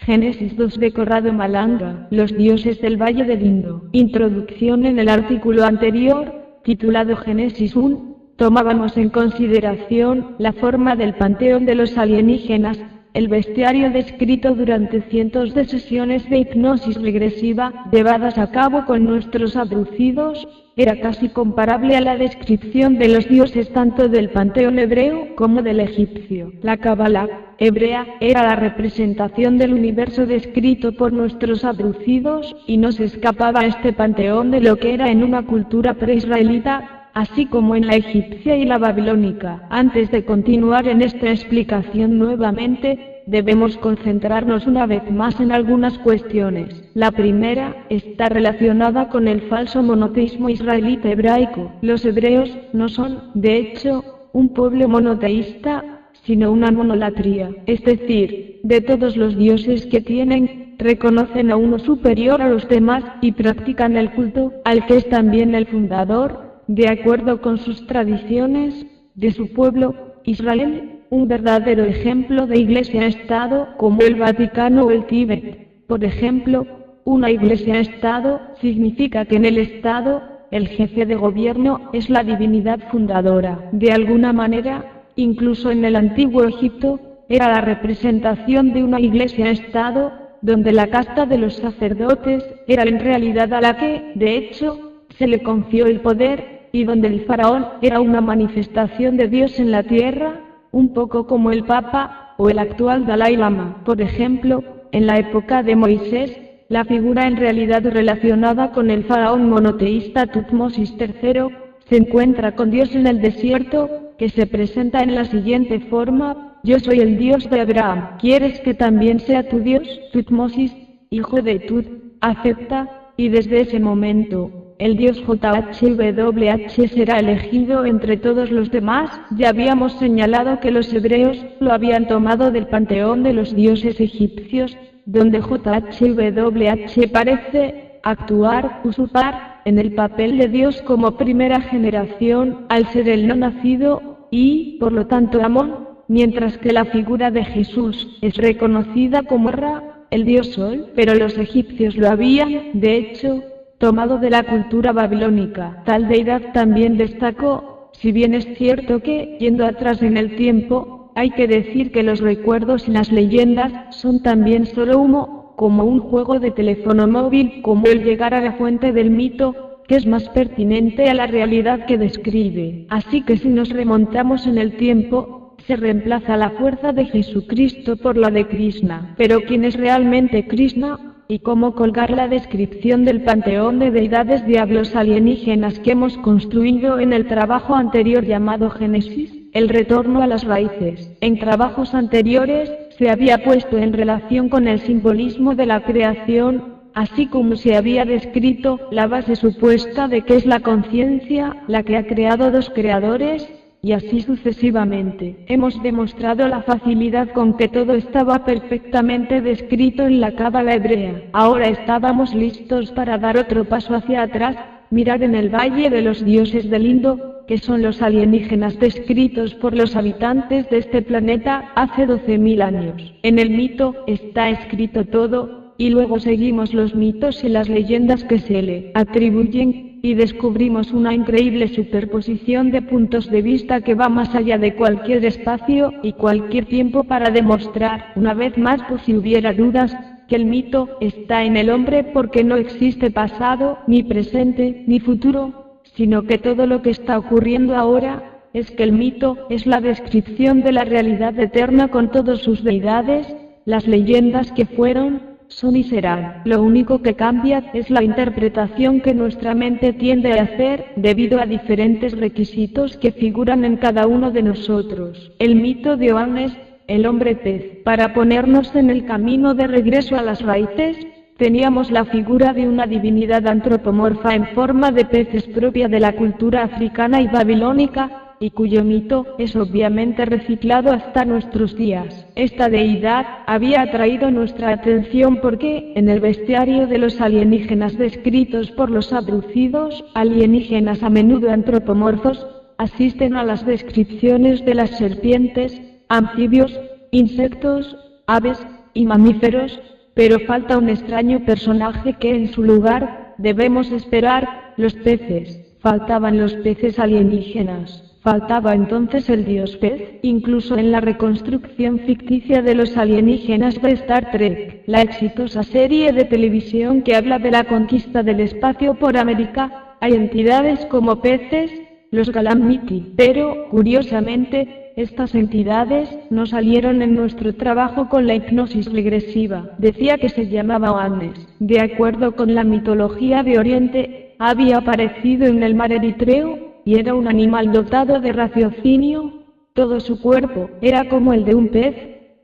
Génesis 2 de Corrado Malanga, los dioses del Valle del Indo. Introducción. En el artículo anterior, titulado Génesis 1, tomábamos en consideración la forma del panteón de los alienígenas. El bestiario descrito durante cientos de sesiones de hipnosis regresiva, llevadas a cabo con nuestros abducidos, era casi comparable a la descripción de los dioses tanto del panteón hebreo como del egipcio. La Cábala hebrea era la representación del universo descrito por nuestros abducidos, y no se escapaba a este panteón de lo que era en una cultura preisraelita, así como en la egipcia y la babilónica. Antes de continuar en esta explicación nuevamente, debemos concentrarnos una vez más en algunas cuestiones. La primera está relacionada con el falso monoteísmo israelita hebraico. Los hebreos no son, de hecho, un pueblo monoteísta, sino una monolatría, es decir, de todos los dioses que tienen, reconocen a uno superior a los demás y practican el culto al que es también el fundador, de acuerdo con sus tradiciones, de su pueblo, Israel, un verdadero ejemplo de iglesia-estado como el Vaticano o el Tíbet. Por ejemplo, una iglesia-estado significa que en el Estado, el jefe de gobierno es la divinidad fundadora. De alguna manera, incluso en el antiguo Egipto, era la representación de una iglesia-estado, donde la casta de los sacerdotes era en realidad a la que, de hecho, se le confió el poder, y donde el faraón era una manifestación de Dios en la tierra, un poco como el Papa o el actual Dalai Lama. Por ejemplo, en la época de Moisés, la figura en realidad relacionada con el faraón monoteísta Tutmosis III, se encuentra con Dios en el desierto, que se presenta en la siguiente forma: yo soy el Dios de Abraham. ¿Quieres que también sea tu Dios? Tutmosis, hijo de Tut, acepta, y desde ese momento, el dios JHWH será elegido entre todos los demás. Ya habíamos señalado que los hebreos lo habían tomado del panteón de los dioses egipcios, donde JHWH parece actuar, usurpar, en el papel de Dios como primera generación, al ser el no nacido, y, por lo tanto, Amón, mientras que la figura de Jesús es reconocida como Ra, el dios Sol, pero los egipcios lo habían, de hecho, tomado de la cultura babilónica. Tal deidad también destacó, si bien es cierto que, yendo atrás en el tiempo, hay que decir que los recuerdos y las leyendas son también solo humo, como un juego de teléfono móvil, como el llegar a la fuente del mito, que es más pertinente a la realidad que describe. Así que si nos remontamos en el tiempo, se reemplaza la fuerza de Jesucristo por la de Krishna. Pero ¿quién es realmente Krishna? Y cómo colgar la descripción del panteón de deidades diablos alienígenas que hemos construido en el trabajo anterior llamado Génesis, el retorno a las raíces. En trabajos anteriores, se había puesto en relación con el simbolismo de la creación, así como se había descrito la base supuesta de que es la conciencia, la que ha creado dos creadores, y así sucesivamente. Hemos demostrado la facilidad con que todo estaba perfectamente descrito en la Cábala hebrea. Ahora estábamos listos para dar otro paso hacia atrás, mirar en el Valle de los Dioses del Indo, que son los alienígenas descritos por los habitantes de este planeta hace 12.000 años. En el mito está escrito todo, y luego seguimos los mitos y las leyendas que se le atribuyen, y descubrimos una increíble superposición de puntos de vista que va más allá de cualquier espacio y cualquier tiempo para demostrar, una vez más por si hubiera dudas, que el mito está en el hombre porque no existe pasado, ni presente, ni futuro, sino que todo lo que está ocurriendo ahora es que el mito es la descripción de la realidad eterna con todas sus deidades, las leyendas que fueron, son y serán. Lo único que cambia es la interpretación que nuestra mente tiende a hacer, debido a diferentes requisitos que figuran en cada uno de nosotros. El mito de Oannes, el hombre pez. Para ponernos en el camino de regreso a las raíces, teníamos la figura de una divinidad antropomorfa en forma de peces propia de la cultura africana y babilónica, y cuyo mito es obviamente reciclado hasta nuestros días. Esta deidad había atraído nuestra atención porque, en el bestiario de los alienígenas descritos por los abducidos, alienígenas a menudo antropomorfos, asisten a las descripciones de las serpientes, anfibios, insectos, aves, y mamíferos, pero falta un extraño personaje que en su lugar debemos esperar, los peces. Faltaban los peces alienígenas. Faltaba entonces el dios pez, incluso en la reconstrucción ficticia de los alienígenas de Star Trek, la exitosa serie de televisión que habla de la conquista del espacio por América, hay entidades como peces, los Galamiti, pero, curiosamente, estas entidades no salieron en nuestro trabajo con la hipnosis regresiva. Decía que se llamaba Oannes. De acuerdo con la mitología de Oriente, había aparecido en el mar Eritreo, y era un animal dotado de raciocinio. Todo su cuerpo era como el de un pez.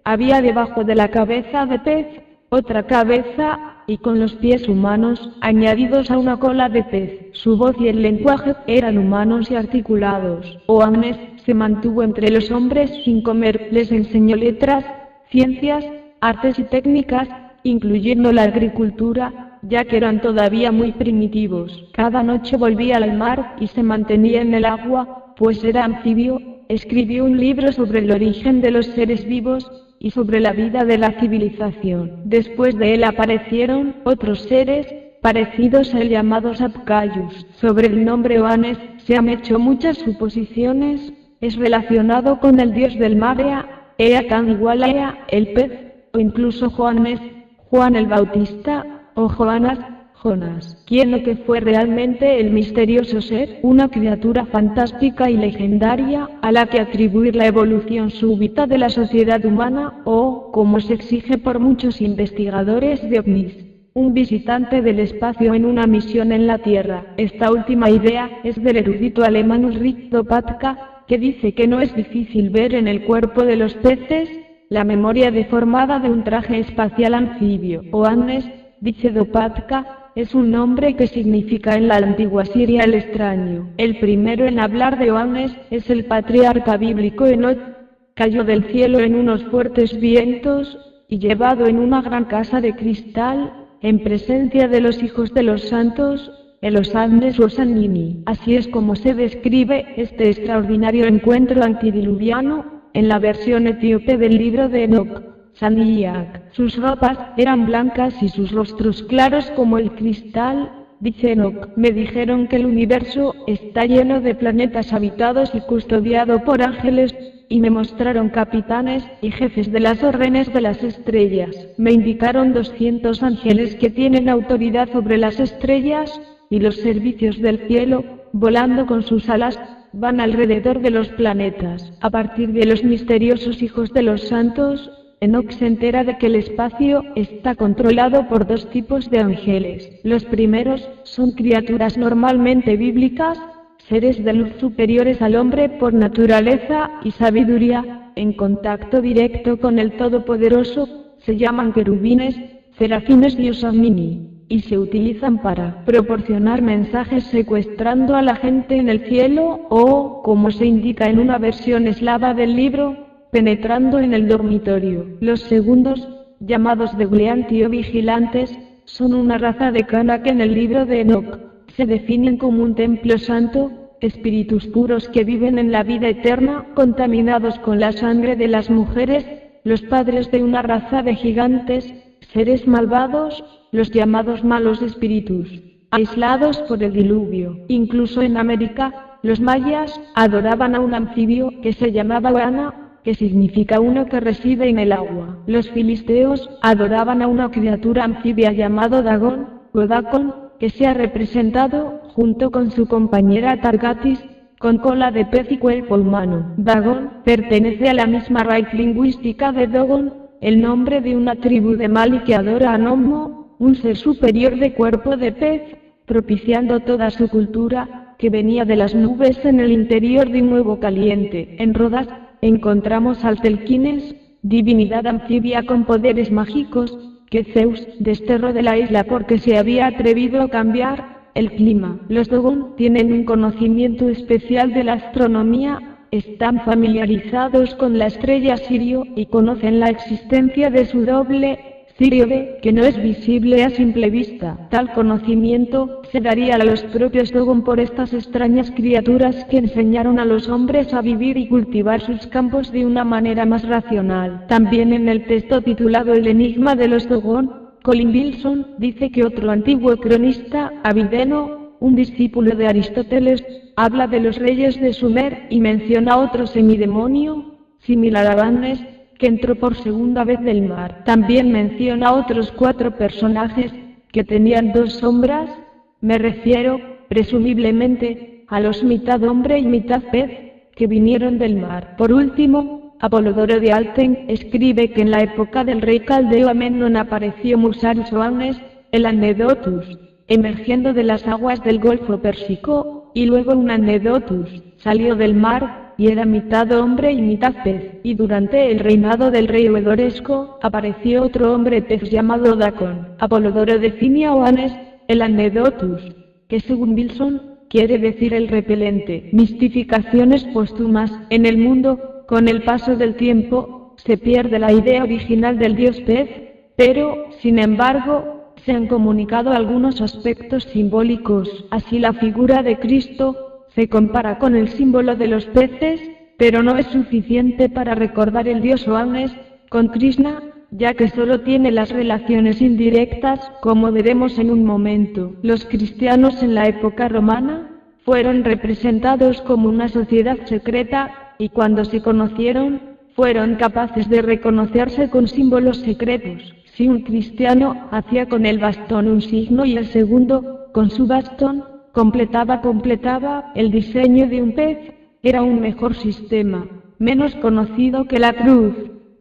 Había debajo de la cabeza de pez otra cabeza, y con los pies humanos, añadidos a una cola de pez. Su voz y el lenguaje eran humanos y articulados. Oannes se mantuvo entre los hombres sin comer, les enseñó letras, ciencias, artes y técnicas, incluyendo la agricultura, ya que eran todavía muy primitivos. Cada noche volvía al mar y se mantenía en el agua, pues era anfibio. Escribió un libro sobre el origen de los seres vivos y sobre la vida de la civilización. Después de él aparecieron otros seres parecidos a él llamados Apcayus. Sobre el nombre Oannes se han hecho muchas suposiciones. Es relacionado con el dios del mar Ea Can igual a Ea, el pez, o incluso Johannes, Juan el Bautista, o Jonas, quien lo que fue realmente el misterioso ser, una criatura fantástica y legendaria, a la que atribuir la evolución súbita de la sociedad humana, o, como se exige por muchos investigadores de ovnis, un visitante del espacio en una misión en la Tierra. Esta última idea es del erudito alemán Ulrich Lopatka, que dice que no es difícil ver en el cuerpo de los peces la memoria deformada de un traje espacial anfibio. Oannes, dice Lopatka, es un nombre que significa en la antigua Siria el extraño. El primero en hablar de Oannes es el patriarca bíblico Enoch. Cayó del cielo en unos fuertes vientos, y llevado en una gran casa de cristal, en presencia de los hijos de los santos, en los Andes o Sanini. Así es como se describe este extraordinario encuentro antidiluviano, en la versión etíope del libro de Enoch. Saniac. Sus ropas eran blancas y sus rostros claros como el cristal, dice Enoch. Me dijeron que el universo está lleno de planetas habitados y custodiado por ángeles, y me mostraron capitanes y jefes de las órdenes de las estrellas. Me indicaron 200 ángeles que tienen autoridad sobre las estrellas, y los servicios del cielo, volando con sus alas, van alrededor de los planetas. A partir de los misteriosos hijos de los santos, Enoch se entera de que el espacio está controlado por dos tipos de ángeles. Los primeros son criaturas normalmente bíblicas, seres de luz superiores al hombre por naturaleza y sabiduría, en contacto directo con el Todopoderoso, se llaman querubines, serafines y osamini, y se utilizan para proporcionar mensajes secuestrando a la gente en el cielo o, como se indica en una versión eslava del libro, penetrando en el dormitorio. Los segundos, llamados Degleanti o vigilantes, son una raza de Cana que en el libro de Enoch se definen como un templo santo, espíritus puros que viven en la vida eterna, contaminados con la sangre de las mujeres, los padres de una raza de gigantes, seres malvados, los llamados malos espíritus, aislados por el diluvio. Incluso en América, los mayas adoraban a un anfibio que se llamaba Oana, que significa uno que reside en el agua. Los filisteos adoraban a una criatura anfibia llamado Dagón, o Dacon, que se ha representado, junto con su compañera Targatis, con cola de pez y cuerpo humano. Dagón pertenece a la misma raíz lingüística de Dogon, el nombre de una tribu de Mali que adora a Nommo, un ser superior de cuerpo de pez, propiciando toda su cultura, que venía de las nubes en el interior de un huevo caliente. En Rodas encontramos al Telquines, divinidad anfibia con poderes mágicos, que Zeus desterró de la isla porque se había atrevido a cambiar el clima. Los Dogon tienen un conocimiento especial de la astronomía, están familiarizados con la estrella Sirio y conocen la existencia de su doble, Círiode, que no es visible a simple vista. Tal conocimiento se daría a los propios Dogon por estas extrañas criaturas que enseñaron a los hombres a vivir y cultivar sus campos de una manera más racional. También en el texto titulado El enigma de los Dogon, Colin Wilson dice que otro antiguo cronista, Abideno, un discípulo de Aristóteles, habla de los reyes de Sumer y menciona otro semidemonio, similar a Bannes, que entró por segunda vez del mar. También menciona otros 4 personajes, que tenían 2 sombras, me refiero, presumiblemente, a los mitad hombre y mitad pez, que vinieron del mar. Por último, Apolodoro de Alten escribe que en la época del rey caldeo Amenón apareció Musarius Oannes, el Anedotus, emergiendo de las aguas del Golfo Pérsico, y luego un Anedotus salió del mar, y era mitad hombre y mitad pez, y durante el reinado del rey Eudoresco, apareció otro hombre pez llamado Dacon. Apolodoro define Oannes, el Anedotus, que según Wilson, quiere decir el repelente. Mistificaciones póstumas. En el mundo, con el paso del tiempo, se pierde la idea original del dios pez, pero, sin embargo, se han comunicado algunos aspectos simbólicos. Así la figura de Cristo se compara con el símbolo de los peces, pero no es suficiente para recordar el dios Oannes con Krishna, ya que solo tiene las relaciones indirectas, como veremos en un momento. Los cristianos en la época romana fueron representados como una sociedad secreta, y cuando se conocieron, fueron capaces de reconocerse con símbolos secretos. Si un cristiano hacía con el bastón un signo y el segundo, con su bastón, completaba el diseño de un pez, era un mejor sistema, menos conocido que la cruz,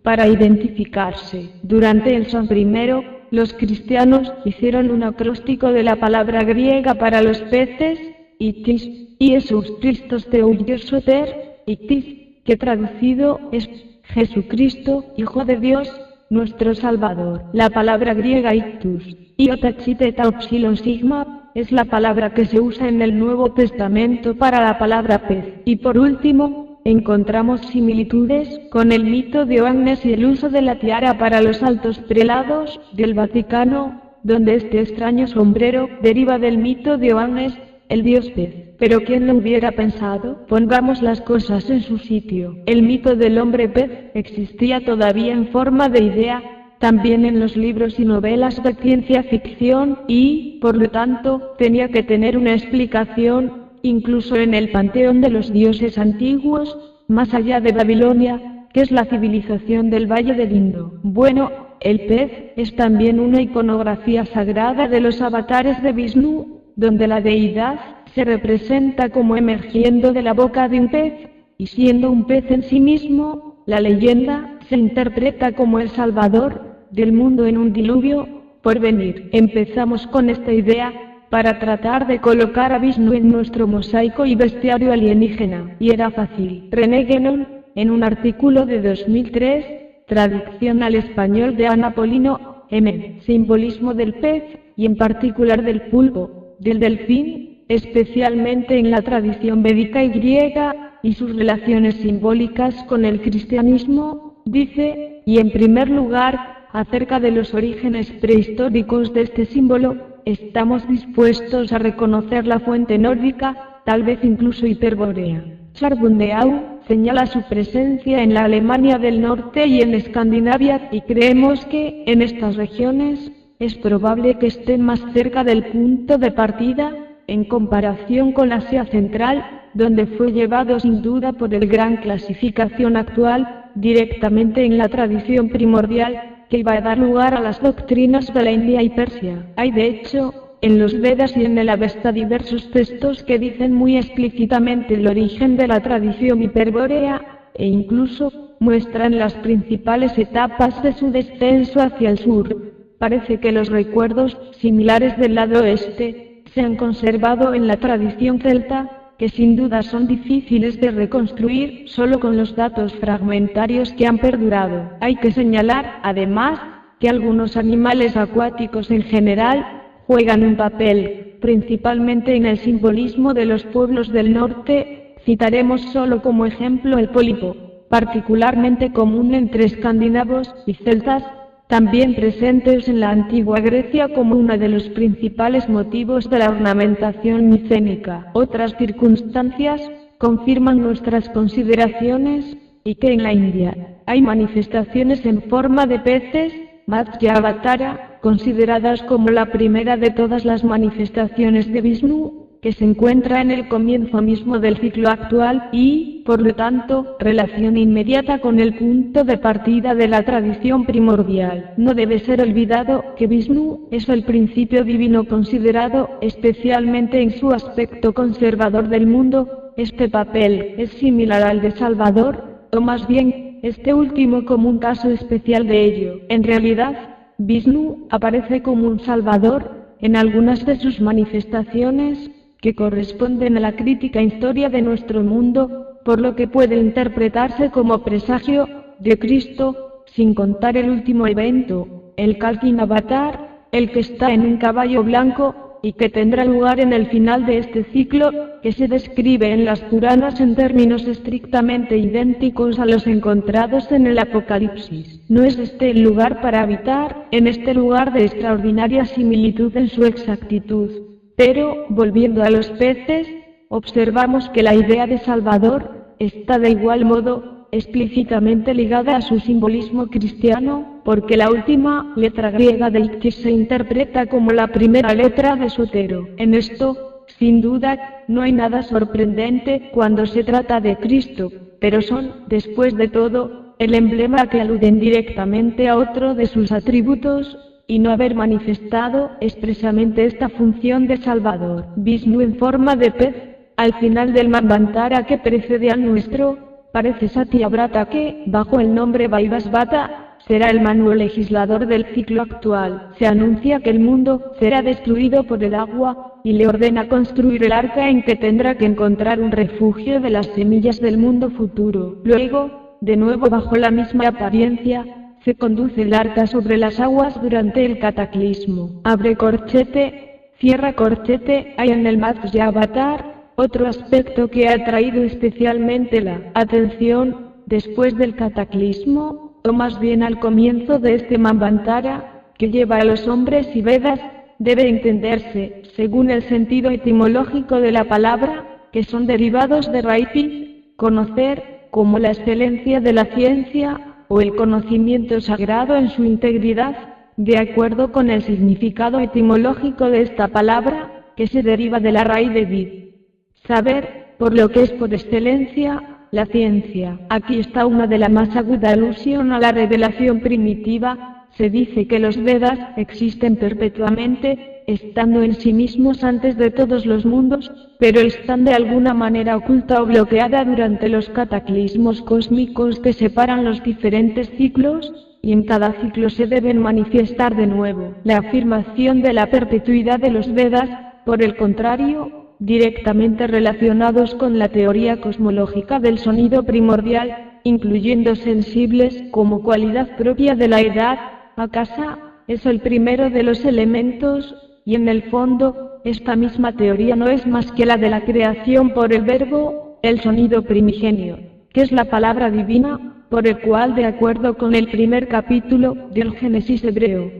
para identificarse. Durante el siglo I, los cristianos hicieron un acróstico de la palabra griega para los peces, Itis, Jesús Christos Theougios Soter, Itis, que traducido es Jesucristo, Hijo de Dios, nuestro Salvador. La palabra griega ictus, iota chi theta upsilon sigma, es la palabra que se usa en el Nuevo Testamento para la palabra pez. Y por último, encontramos similitudes con el mito de Oannes y el uso de la tiara para los altos prelados del Vaticano, donde este extraño sombrero deriva del mito de Oannes, el dios pez. Pero ¿quién lo hubiera pensado? Pongamos las cosas en su sitio. El mito del hombre pez existía todavía en forma de idea, también en los libros y novelas de ciencia ficción y, por lo tanto, tenía que tener una explicación, incluso en el panteón de los dioses antiguos, más allá de Babilonia, que es la civilización del Valle del Indo. Bueno, el pez es también una iconografía sagrada de los avatares de Vishnu, donde la deidad se representa como emergiendo de la boca de un pez, y siendo un pez en sí mismo, la leyenda se interpreta como el salvador del mundo en un diluvio por venir. Empezamos con esta idea para tratar de colocar a Vishnu en nuestro mosaico y bestiario alienígena, y era fácil. René Guénon, en un artículo de 2003, traducción al español de Ana Polino, M. Simbolismo del pez, y en particular del pulpo, del delfín, especialmente en la tradición védica y griega, y sus relaciones simbólicas con el cristianismo, dice, y en primer lugar, acerca de los orígenes prehistóricos de este símbolo, estamos dispuestos a reconocer la fuente nórdica, tal vez incluso hiperbórea. Charbonneau señala su presencia en la Alemania del Norte y en Escandinavia, y creemos que, en estas regiones, es probable que estén más cerca del punto de partida, en comparación con Asia Central, donde fue llevado sin duda por el gran clasificación actual, directamente en la tradición primordial, que iba a dar lugar a las doctrinas de la India y Persia. Hay de hecho, en los Vedas y en el Avesta diversos textos que dicen muy explícitamente el origen de la tradición hiperbórea, e incluso muestran las principales etapas de su descenso hacia el sur. Parece que los recuerdos similares del lado oeste se han conservado en la tradición celta, que sin duda son difíciles de reconstruir solo con los datos fragmentarios que han perdurado. Hay que señalar, además, que algunos animales acuáticos en general juegan un papel, principalmente en el simbolismo de los pueblos del norte. Citaremos solo como ejemplo el pólipo, particularmente común entre escandinavos y celtas, también presentes en la antigua Grecia como uno de los principales motivos de la ornamentación micénica. Otras circunstancias confirman nuestras consideraciones, y que en la India hay manifestaciones en forma de peces, Matsyavatara, consideradas como la primera de todas las manifestaciones de Vishnu, que se encuentra en el comienzo mismo del ciclo actual y, por lo tanto, relación inmediata con el punto de partida de la tradición primordial. No debe ser olvidado que Vishnu es el principio divino considerado especialmente en su aspecto conservador del mundo. Este papel es similar al de Salvador, o más bien, este último como un caso especial de ello. En realidad, Vishnu aparece como un Salvador en algunas de sus manifestaciones, que corresponden a la crítica historia de nuestro mundo, por lo que puede interpretarse como presagio de Cristo, sin contar el último evento, el Kalkin Avatar, el que está en un caballo blanco, y que tendrá lugar en el final de este ciclo, que se describe en las Puranas en términos estrictamente idénticos a los encontrados en el Apocalipsis. No es este el lugar para habitar, en este lugar de extraordinaria similitud en su exactitud. Pero, volviendo a los peces, observamos que la idea de Salvador está de igual modo explícitamente ligada a su simbolismo cristiano, porque la última letra griega de Ichthys se interpreta como la primera letra de Sotero. En esto, sin duda, no hay nada sorprendente cuando se trata de Cristo, pero son, después de todo, el emblema que aluden directamente a otro de sus atributos, y no haber manifestado expresamente esta función de Salvador. Vishnu en forma de pez, al final del Manvantara que precede al nuestro, parece Satyavrata que, bajo el nombre Vaivasvata, será el manual legislador del ciclo actual. Se anuncia que el mundo será destruido por el agua, y le ordena construir el arca en que tendrá que encontrar un refugio de las semillas del mundo futuro. Luego, de nuevo bajo la misma apariencia, se conduce el arca sobre las aguas durante el cataclismo. Abre corchete, cierra corchete. Hay en el Matsyavatara otro aspecto que ha atraído especialmente la atención después del cataclismo, o más bien al comienzo de este Manvantara, que lleva a los hombres y Vedas, debe entenderse, según el sentido etimológico de la palabra, que son derivados de raíces, conocer, como la excelencia de la ciencia, o el conocimiento sagrado en su integridad, de acuerdo con el significado etimológico de esta palabra, que se deriva de la raíz de vid. Saber, por lo que es por excelencia, la ciencia. Aquí está una de la más aguda alusión a la revelación primitiva. Se dice que los Vedas existen perpetuamente, estando en sí mismos antes de todos los mundos, pero están de alguna manera oculta o bloqueada durante los cataclismos cósmicos que separan los diferentes ciclos, y en cada ciclo se deben manifestar de nuevo. La afirmación de la perpetuidad de los Vedas, por el contrario, directamente relacionados con la teoría cosmológica del sonido primordial, incluyendo sensibles como cualidad propia de la edad, Akasa, es el primero de los elementos, y en el fondo, esta misma teoría no es más que la de la creación por el verbo, el sonido primigenio, que es la palabra divina, por el cual, de acuerdo con el primer capítulo del Génesis hebreo,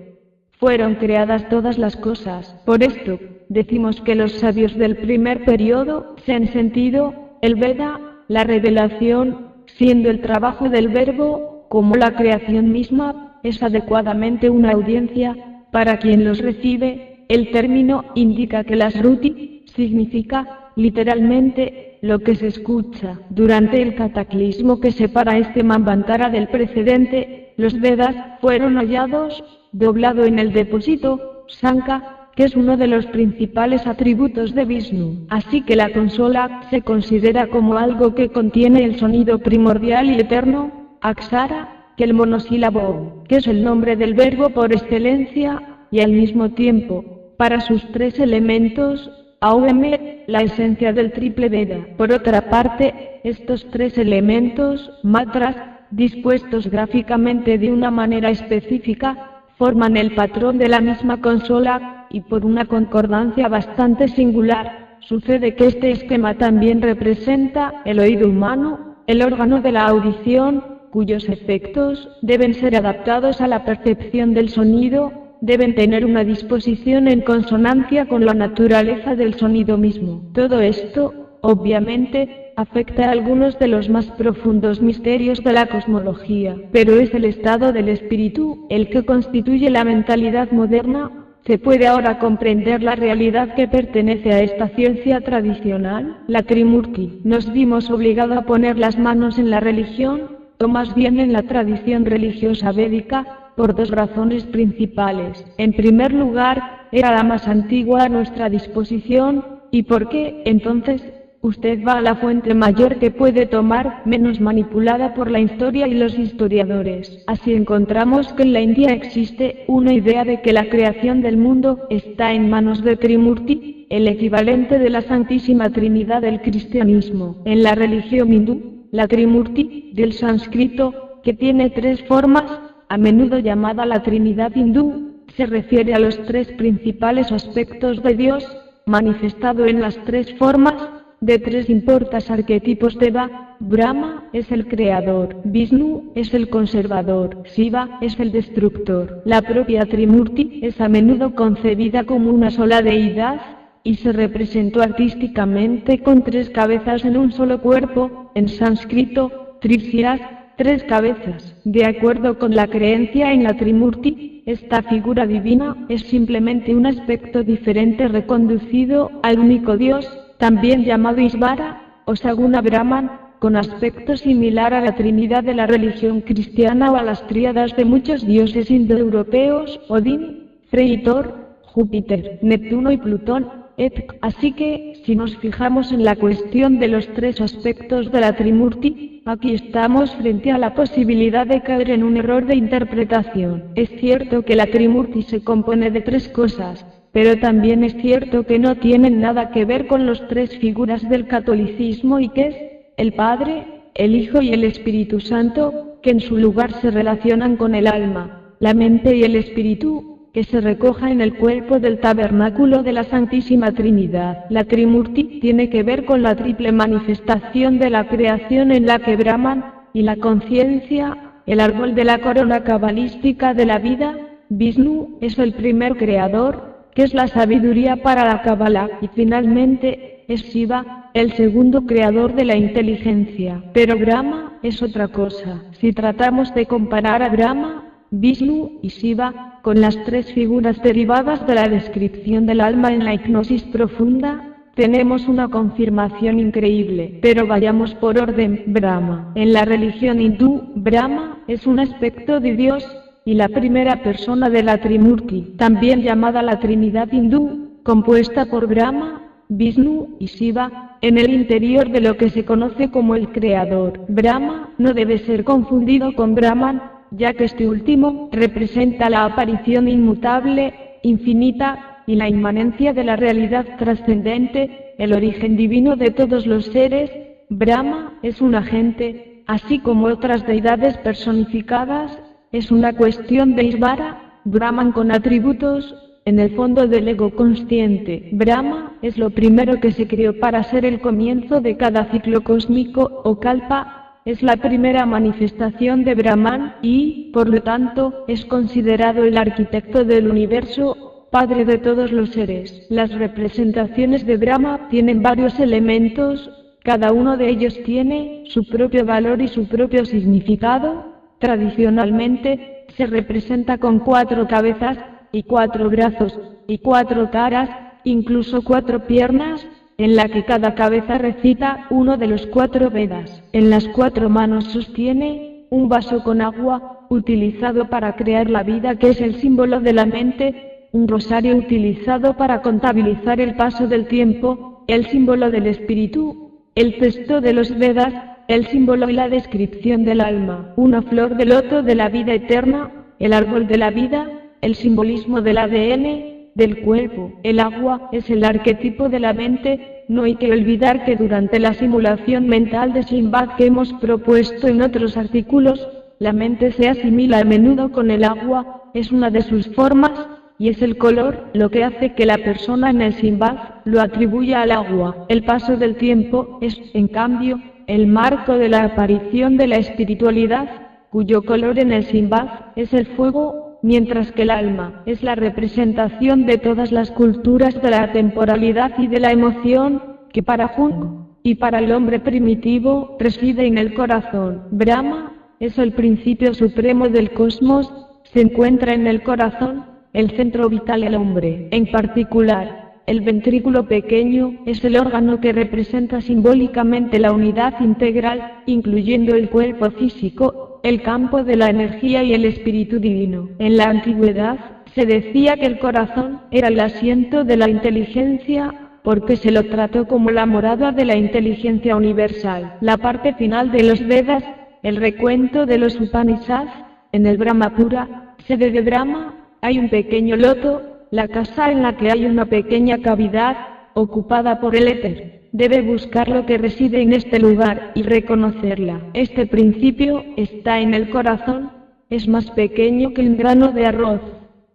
fueron creadas todas las cosas. Por esto, decimos que los sabios del primer periodo se han sentido el Veda, la revelación, siendo el trabajo del verbo, como la creación misma, es adecuadamente una audiencia, para quien los recibe. El término indica que la Shruti significa, literalmente, lo que se escucha. Durante el cataclismo que separa este Manvantara del precedente, los Vedas fueron hallados, doblado en el depósito, Sankha, que es uno de los principales atributos de Vishnu. Así que la consola se considera como algo que contiene el sonido primordial y eterno, Aksara, que el monosílabo, que es el nombre del verbo por excelencia, y al mismo tiempo, para sus tres elementos, Aum, la esencia del triple Veda. Por otra parte, estos tres elementos, mantras, dispuestos gráficamente de una manera específica, forman el patrón de la misma consola, y por una concordancia bastante singular, sucede que este esquema también representa el oído humano, el órgano de la audición, cuyos efectos deben ser adaptados a la percepción del sonido, deben tener una disposición en consonancia con la naturaleza del sonido mismo. Todo esto, obviamente, afecta a algunos de los más profundos misterios de la cosmología, pero es el estado del espíritu el que constituye la mentalidad moderna. ¿Se puede ahora comprender la realidad que pertenece a esta ciencia tradicional? La Trimurti. Nos vimos obligados a poner las manos en la religión, o más bien en la tradición religiosa védica, por dos razones principales. En primer lugar, era la más antigua a nuestra disposición, y porque, entonces, usted va a la fuente mayor que puede tomar, menos manipulada por la historia y los historiadores. Así encontramos que en la India existe una idea de que la creación del mundo está en manos de Trimurti, el equivalente de la Santísima Trinidad del cristianismo. En la religión hindú, la Trimurti, del sánscrito, que tiene tres formas, a menudo llamada la Trinidad hindú, se refiere a los tres principales aspectos de Dios, manifestado en las tres formas, de tres importas arquetipos de Brahma es el creador, Vishnu es el conservador, Shiva es el destructor. La propia Trimurti es a menudo concebida como una sola deidad, y se representó artísticamente con tres cabezas en un solo cuerpo, en sánscrito, Trishiras, tres cabezas. De acuerdo con la creencia en la Trimurti, esta figura divina es simplemente un aspecto diferente reconducido al único Dios, también llamado Ishvara, o Saguna Brahman, con aspecto similar a la Trinidad de la religión cristiana o a las tríadas de muchos dioses indoeuropeos, Odín, Frey y Thor, Júpiter, Neptuno y Plutón, etc. Así que, si nos fijamos en la cuestión de los tres aspectos de la Trimurti, aquí estamos frente a la posibilidad de caer en un error de interpretación. Es cierto que la Trimurti se compone de tres cosas, pero también es cierto que no tienen nada que ver con las tres figuras del catolicismo y que es el Padre, el Hijo y el Espíritu Santo, que en su lugar se relacionan con el alma, la mente y el espíritu, que se recoja en el cuerpo del tabernáculo de la Santísima Trinidad. La Trimurti tiene que ver con la triple manifestación de la creación en la que Brahman y la conciencia, el árbol de la corona cabalística de la vida. Vishnu es el primer creador, que es la sabiduría para la Kabbalah, y finalmente es Shiva, el segundo creador de la inteligencia. Pero Brahma es otra cosa. Si tratamos de comparar a Brahma, Vishnu y Shiva con las tres figuras derivadas de la descripción del alma en la hipnosis profunda, tenemos una confirmación increíble. Pero vayamos por orden. Brahma. En la religión hindú, Brahma es un aspecto de Dios y la primera persona de la Trimurti, también llamada la Trinidad hindú, compuesta por Brahma, Vishnu y Shiva, en el interior de lo que se conoce como el Creador. Brahma no debe ser confundido con Brahman, ya que este último representa la aparición inmutable, infinita, y la inmanencia de la realidad trascendente, el origen divino de todos los seres. Brahma es un agente, así como otras deidades personificadas. Es una cuestión de Ishvara, Brahman con atributos, en el fondo del ego consciente. Brahma es lo primero que se creó para ser el comienzo de cada ciclo cósmico o kalpa, es la primera manifestación de Brahman y, por lo tanto, es considerado el arquitecto del universo, padre de todos los seres. Las representaciones de Brahma tienen varios elementos, cada uno de ellos tiene su propio valor y su propio significado. Tradicionalmente, se representa con 4 cabezas, y 4 brazos, y 4 caras, incluso 4 piernas, en la que cada cabeza recita uno de los 4 Vedas. En las 4 manos sostiene un vaso con agua, utilizado para crear la vida, que es el símbolo de la mente, un rosario utilizado para contabilizar el paso del tiempo, el símbolo del espíritu, el texto de los Vedas, el símbolo y la descripción del alma, una flor de loto de la vida eterna, el árbol de la vida, el simbolismo del ADN, del cuerpo. El agua es el arquetipo de la mente. No hay que olvidar que durante la simulación mental de Shambhala que hemos propuesto en otros artículos, la mente se asimila a menudo con el agua, es una de sus formas, y es el color lo que hace que la persona en el Shambhala lo atribuya al agua. El paso del tiempo es, en cambio, el marco de la aparición de la espiritualidad, cuyo color en el Simbad es el fuego, mientras que el alma es la representación de todas las culturas de la temporalidad y de la emoción, que para Jung y para el hombre primitivo reside en el corazón. Brahma es el principio supremo del cosmos, se encuentra en el corazón, el centro vital del hombre. En particular, el ventrículo pequeño es el órgano que representa simbólicamente la unidad integral, incluyendo el cuerpo físico, el campo de la energía y el espíritu divino. En la antigüedad, se decía que el corazón era el asiento de la inteligencia, porque se lo trató como la morada de la inteligencia universal. La parte final de los Vedas, el recuento de los Upanishads, en el Brahmapura, sede de Brahma, hay un pequeño loto, la casa en la que hay una pequeña cavidad, ocupada por el éter. Debe buscar lo que reside en este lugar y reconocerla. Este principio está en el corazón, es más pequeño que un grano de arroz,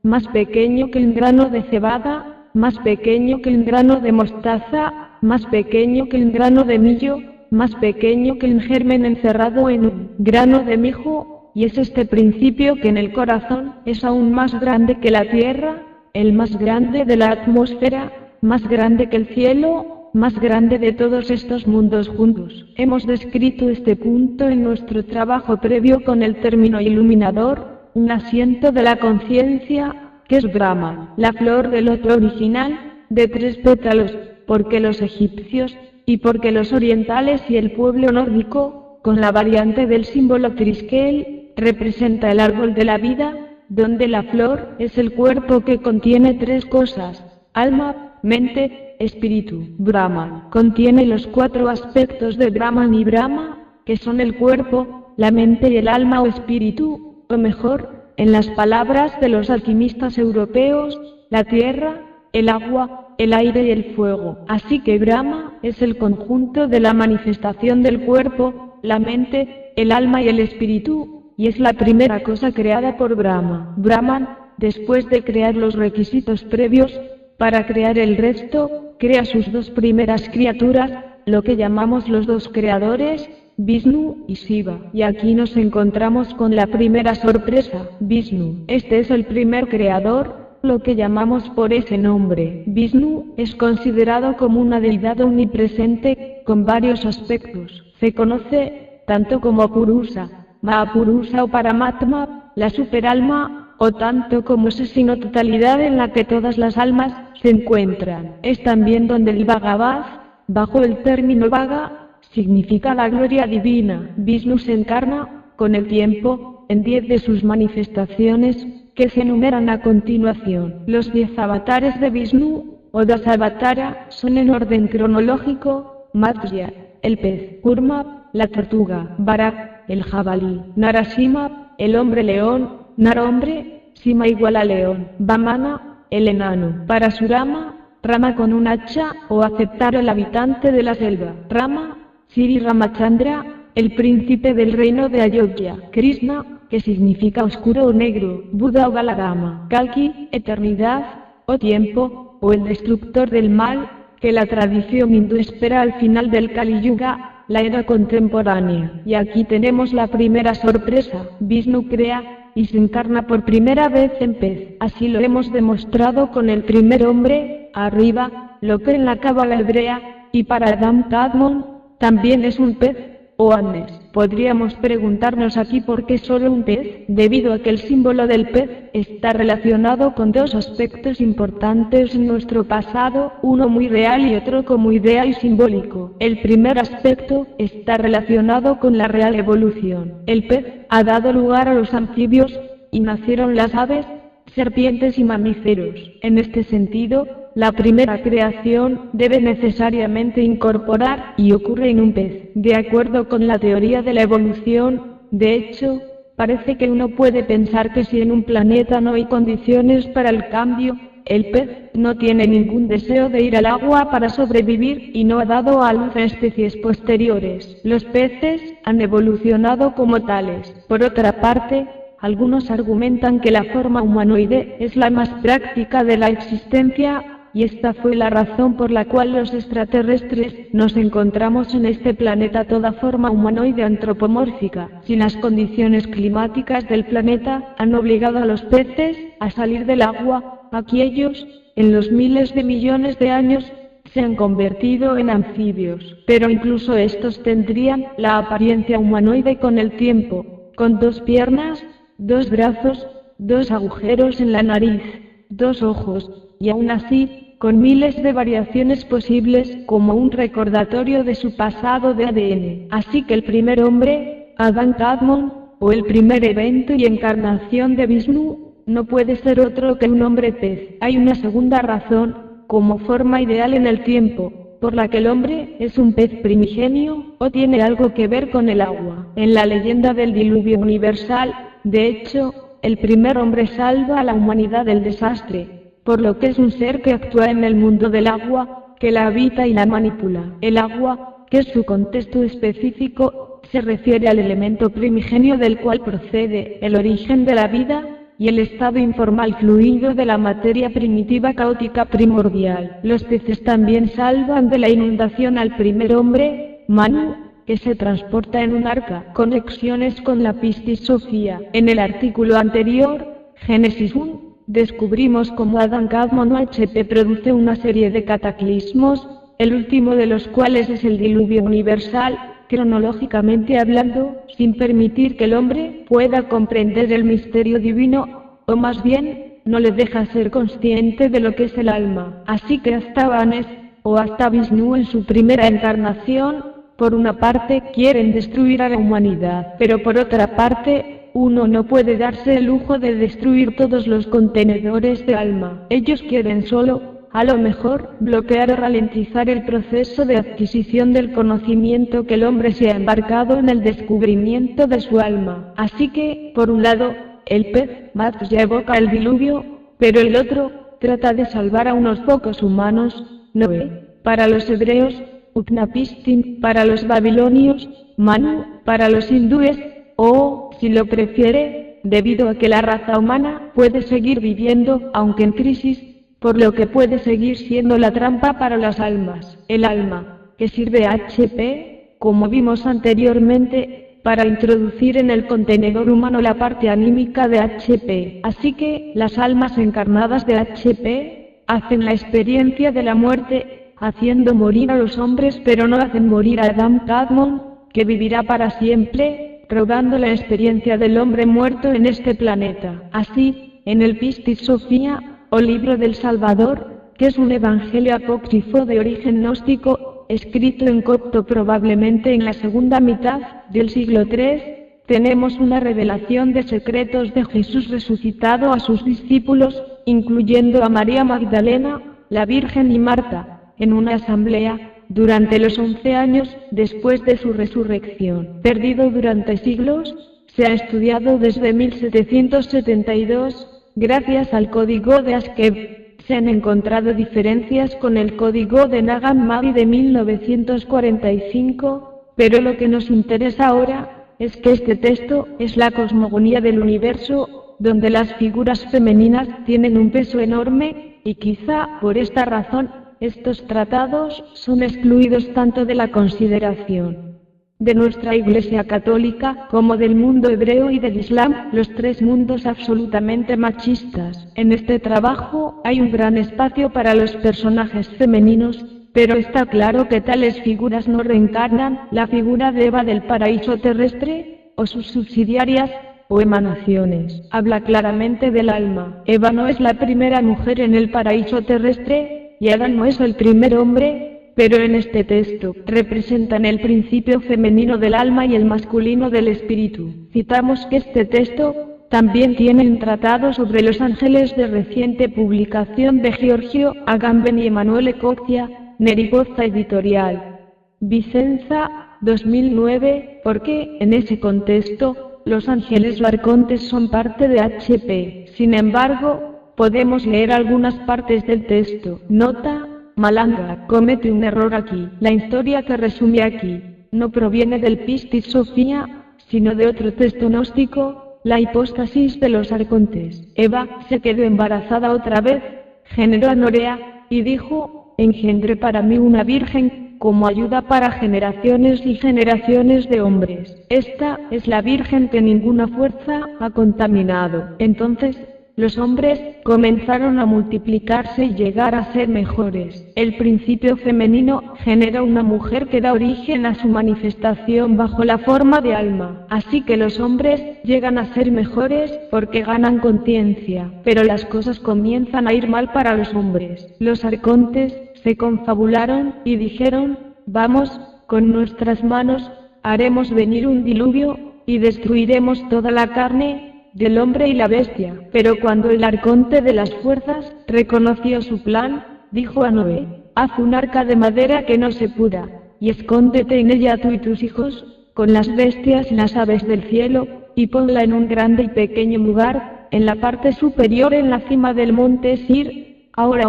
más pequeño que un grano de cebada, más pequeño que un grano de mostaza, más pequeño que un grano de millo, más pequeño que un germen encerrado en un grano de mijo, y es este principio que en el corazón es aún más grande que la tierra, el más grande de la atmósfera, más grande que el cielo, más grande de todos estos mundos juntos. Hemos descrito este punto en nuestro trabajo previo con el término iluminador, un asiento de la conciencia, que es Brahma, la flor del loto original, de 3 pétalos, porque los egipcios, y porque los orientales y el pueblo nórdico, con la variante del símbolo Triskel, representa el árbol de la vida, donde la flor es el cuerpo que contiene 3 cosas, alma, mente, espíritu. Brahman contiene los 4 aspectos de Brahman y Brahma, que son el cuerpo, la mente y el alma o espíritu, o mejor, en las palabras de los alquimistas europeos, la tierra, el agua, el aire y el fuego. Así que Brahma es el conjunto de la manifestación del cuerpo, la mente, el alma y el espíritu, y es la primera cosa creada por Brahma. Brahman, después de crear los requisitos previos, para crear el resto, crea sus 2 primeras criaturas, lo que llamamos los 2 creadores, Vishnu y Shiva. Y aquí nos encontramos con la primera sorpresa, Vishnu. Este es el primer creador, lo que llamamos por ese nombre. Vishnu es considerado como una deidad omnipresente, con varios aspectos. Se conoce tanto como Purusa, Mahapurusa o Paramatma, la superalma, o tanto como esa sino totalidad en la que todas las almas se encuentran. Es también donde el Bhagavad, bajo el término Bhaga, significa la gloria divina. Vishnu se encarna, con el tiempo, en 10 de sus manifestaciones, que se enumeran a continuación. Los 10 avatares de Vishnu, o Dasavatara, son en orden cronológico: Matsya, el pez; Kurma, la tortuga; Varak, el jabalí; Narasimha, el hombre león; Nara hombre, Sima igual a león; Vamana, el enano; Parasurama, rama con un hacha, o aceptar el habitante de la selva; Rama, Sri Ramachandra, el príncipe del reino de Ayodhya; Krishna, que significa oscuro o negro; Buda o Balarama; Kalki, eternidad, o tiempo, o el destructor del mal, que la tradición hindú espera al final del Kali Yuga, la era contemporánea. Y aquí tenemos la primera sorpresa: Vishnu crea, y se encarna por primera vez en pez. Así lo hemos demostrado con el primer hombre, arriba, lo que en la cábala hebrea, y para Adam Kadmon, también es un pez, o Anes. Podríamos preguntarnos aquí por qué solo un pez, debido a que el símbolo del pez está relacionado con 2 aspectos importantes en nuestro pasado, uno muy real y otro como idea y simbólico. El primer aspecto está relacionado con la real evolución. El pez ha dado lugar a los anfibios, y nacieron las aves, serpientes y mamíferos. En este sentido, la primera creación debe necesariamente incorporar, y ocurre en un pez. De acuerdo con la teoría de la evolución, de hecho, parece que uno puede pensar que si en un planeta no hay condiciones para el cambio, el pez no tiene ningún deseo de ir al agua para sobrevivir y no ha dado a luz a especies posteriores. Los peces han evolucionado como tales. Por otra parte, algunos argumentan que la forma humanoide es la más práctica de la existencia, y esta fue la razón por la cual los extraterrestres nos encontramos en este planeta toda forma humanoide antropomórfica. Si las condiciones climáticas del planeta han obligado a los peces a salir del agua, aquí ellos, en los miles de millones de años, se han convertido en anfibios. Pero incluso estos tendrían la apariencia humanoide con el tiempo, con 2 piernas, 2 brazos, 2 agujeros en la nariz, 2 ojos, y aún así, con miles de variaciones posibles, como un recordatorio de su pasado de ADN. Así que el primer hombre, Adán Kadmon, o el primer evento y encarnación de Vishnu, no puede ser otro que un hombre pez. Hay una segunda razón, como forma ideal en el tiempo, por la que el hombre es un pez primigenio, o tiene algo que ver con el agua. En la leyenda del diluvio universal, de hecho, el primer hombre salva a la humanidad del desastre, por lo que es un ser que actúa en el mundo del agua, que la habita y la manipula. El agua, que es su contexto específico, se refiere al elemento primigenio del cual procede el origen de la vida, y el estado informal fluido de la materia primitiva caótica primordial. Los peces también salvan de la inundación al primer hombre, Manu, que se transporta en un arca. Conexiones con la Piscis Sophia. En el artículo anterior, Génesis 1, descubrimos cómo Adán Kadmon o HP produce una serie de cataclismos, el último de los cuales es el diluvio universal, cronológicamente hablando, sin permitir que el hombre pueda comprender el misterio divino, o más bien, no le deja ser consciente de lo que es el alma. Así que hasta Vanes, o hasta Vishnu en su primera encarnación, por una parte quieren destruir a la humanidad, pero por otra parte, uno no puede darse el lujo de destruir todos los contenedores de alma. Ellos quieren solo, a lo mejor, bloquear o ralentizar el proceso de adquisición del conocimiento que el hombre se ha embarcado en el descubrimiento de su alma. Así que, por un lado, el pez, Mat ya evoca el diluvio, pero el otro, trata de salvar a unos pocos humanos, Noé. Para los hebreos, Utnapishtim, para los babilonios, Manu, para los hindúes, o, si lo prefiere, debido a que la raza humana puede seguir viviendo, aunque en crisis, por lo que puede seguir siendo la trampa para las almas. El alma, que sirve a HP, como vimos anteriormente, para introducir en el contenedor humano la parte anímica de HP. Así que, las almas encarnadas de HP, hacen la experiencia de la muerte, haciendo morir a los hombres pero no hacen morir a Adán Kadmon, que vivirá para siempre, robando la experiencia del hombre muerto en este planeta. Así, en el Piscis Sophia, o libro del Salvador, que es un evangelio apócrifo de origen gnóstico, escrito en copto probablemente en la segunda mitad del siglo III, tenemos una revelación de secretos de Jesús resucitado a sus discípulos, incluyendo a María Magdalena, la Virgen y Marta, en una asamblea, durante los 11 años después de su resurrección. Perdido durante siglos, se ha estudiado desde 1772, gracias al código de Askeb. Se han encontrado diferencias con el código de Nag Hammadi de 1945, pero lo que nos interesa ahora es que este texto es la cosmogonía del universo, donde las figuras femeninas tienen un peso enorme, y quizá por esta razón, estos tratados son excluidos tanto de la consideración de nuestra Iglesia Católica como del mundo hebreo y del Islam, los 3 mundos absolutamente machistas. En este trabajo hay un gran espacio para los personajes femeninos, pero está claro que tales figuras no reencarnan la figura de Eva del paraíso terrestre, o sus subsidiarias, o emanaciones. Habla claramente del alma. Eva no es la primera mujer en el paraíso terrestre, y Adán no es el primer hombre, pero en este texto representan el principio femenino del alma y el masculino del espíritu. Citamos que este texto también tiene un tratado sobre los ángeles de reciente publicación de Giorgio Agamben y Emanuele Coccia, Neripoza Editorial. Vicenza, 2009, porque, en ese contexto, los ángeles o arcontes son parte de HP. Sin embargo, podemos leer algunas partes del texto. Nota: Malanga comete un error aquí. La historia que resume aquí no proviene del Piscis Sophia, sino de otro texto gnóstico, la hipóstasis de los arcontes. Eva se quedó embarazada otra vez, generó a Norea, y dijo, engendré para mí una virgen, como ayuda para generaciones y generaciones de hombres. Esta es la virgen que ninguna fuerza ha contaminado. Entonces, los hombres comenzaron a multiplicarse y llegar a ser mejores. El principio femenino genera una mujer que da origen a su manifestación bajo la forma de alma. Así que los hombres llegan a ser mejores porque ganan conciencia. Pero las cosas comienzan a ir mal para los hombres. Los arcontes se confabularon y dijeron, vamos, con nuestras manos, haremos venir un diluvio, y destruiremos toda la carne del hombre y la bestia. Pero cuando el arconte de las fuerzas reconoció su plan, dijo a Noé, haz un arca de madera que no se pudra, y escóndete en ella tú y tus hijos, con las bestias y las aves del cielo, y ponla en un grande y pequeño lugar, en la parte superior en la cima del monte Sir. Ahora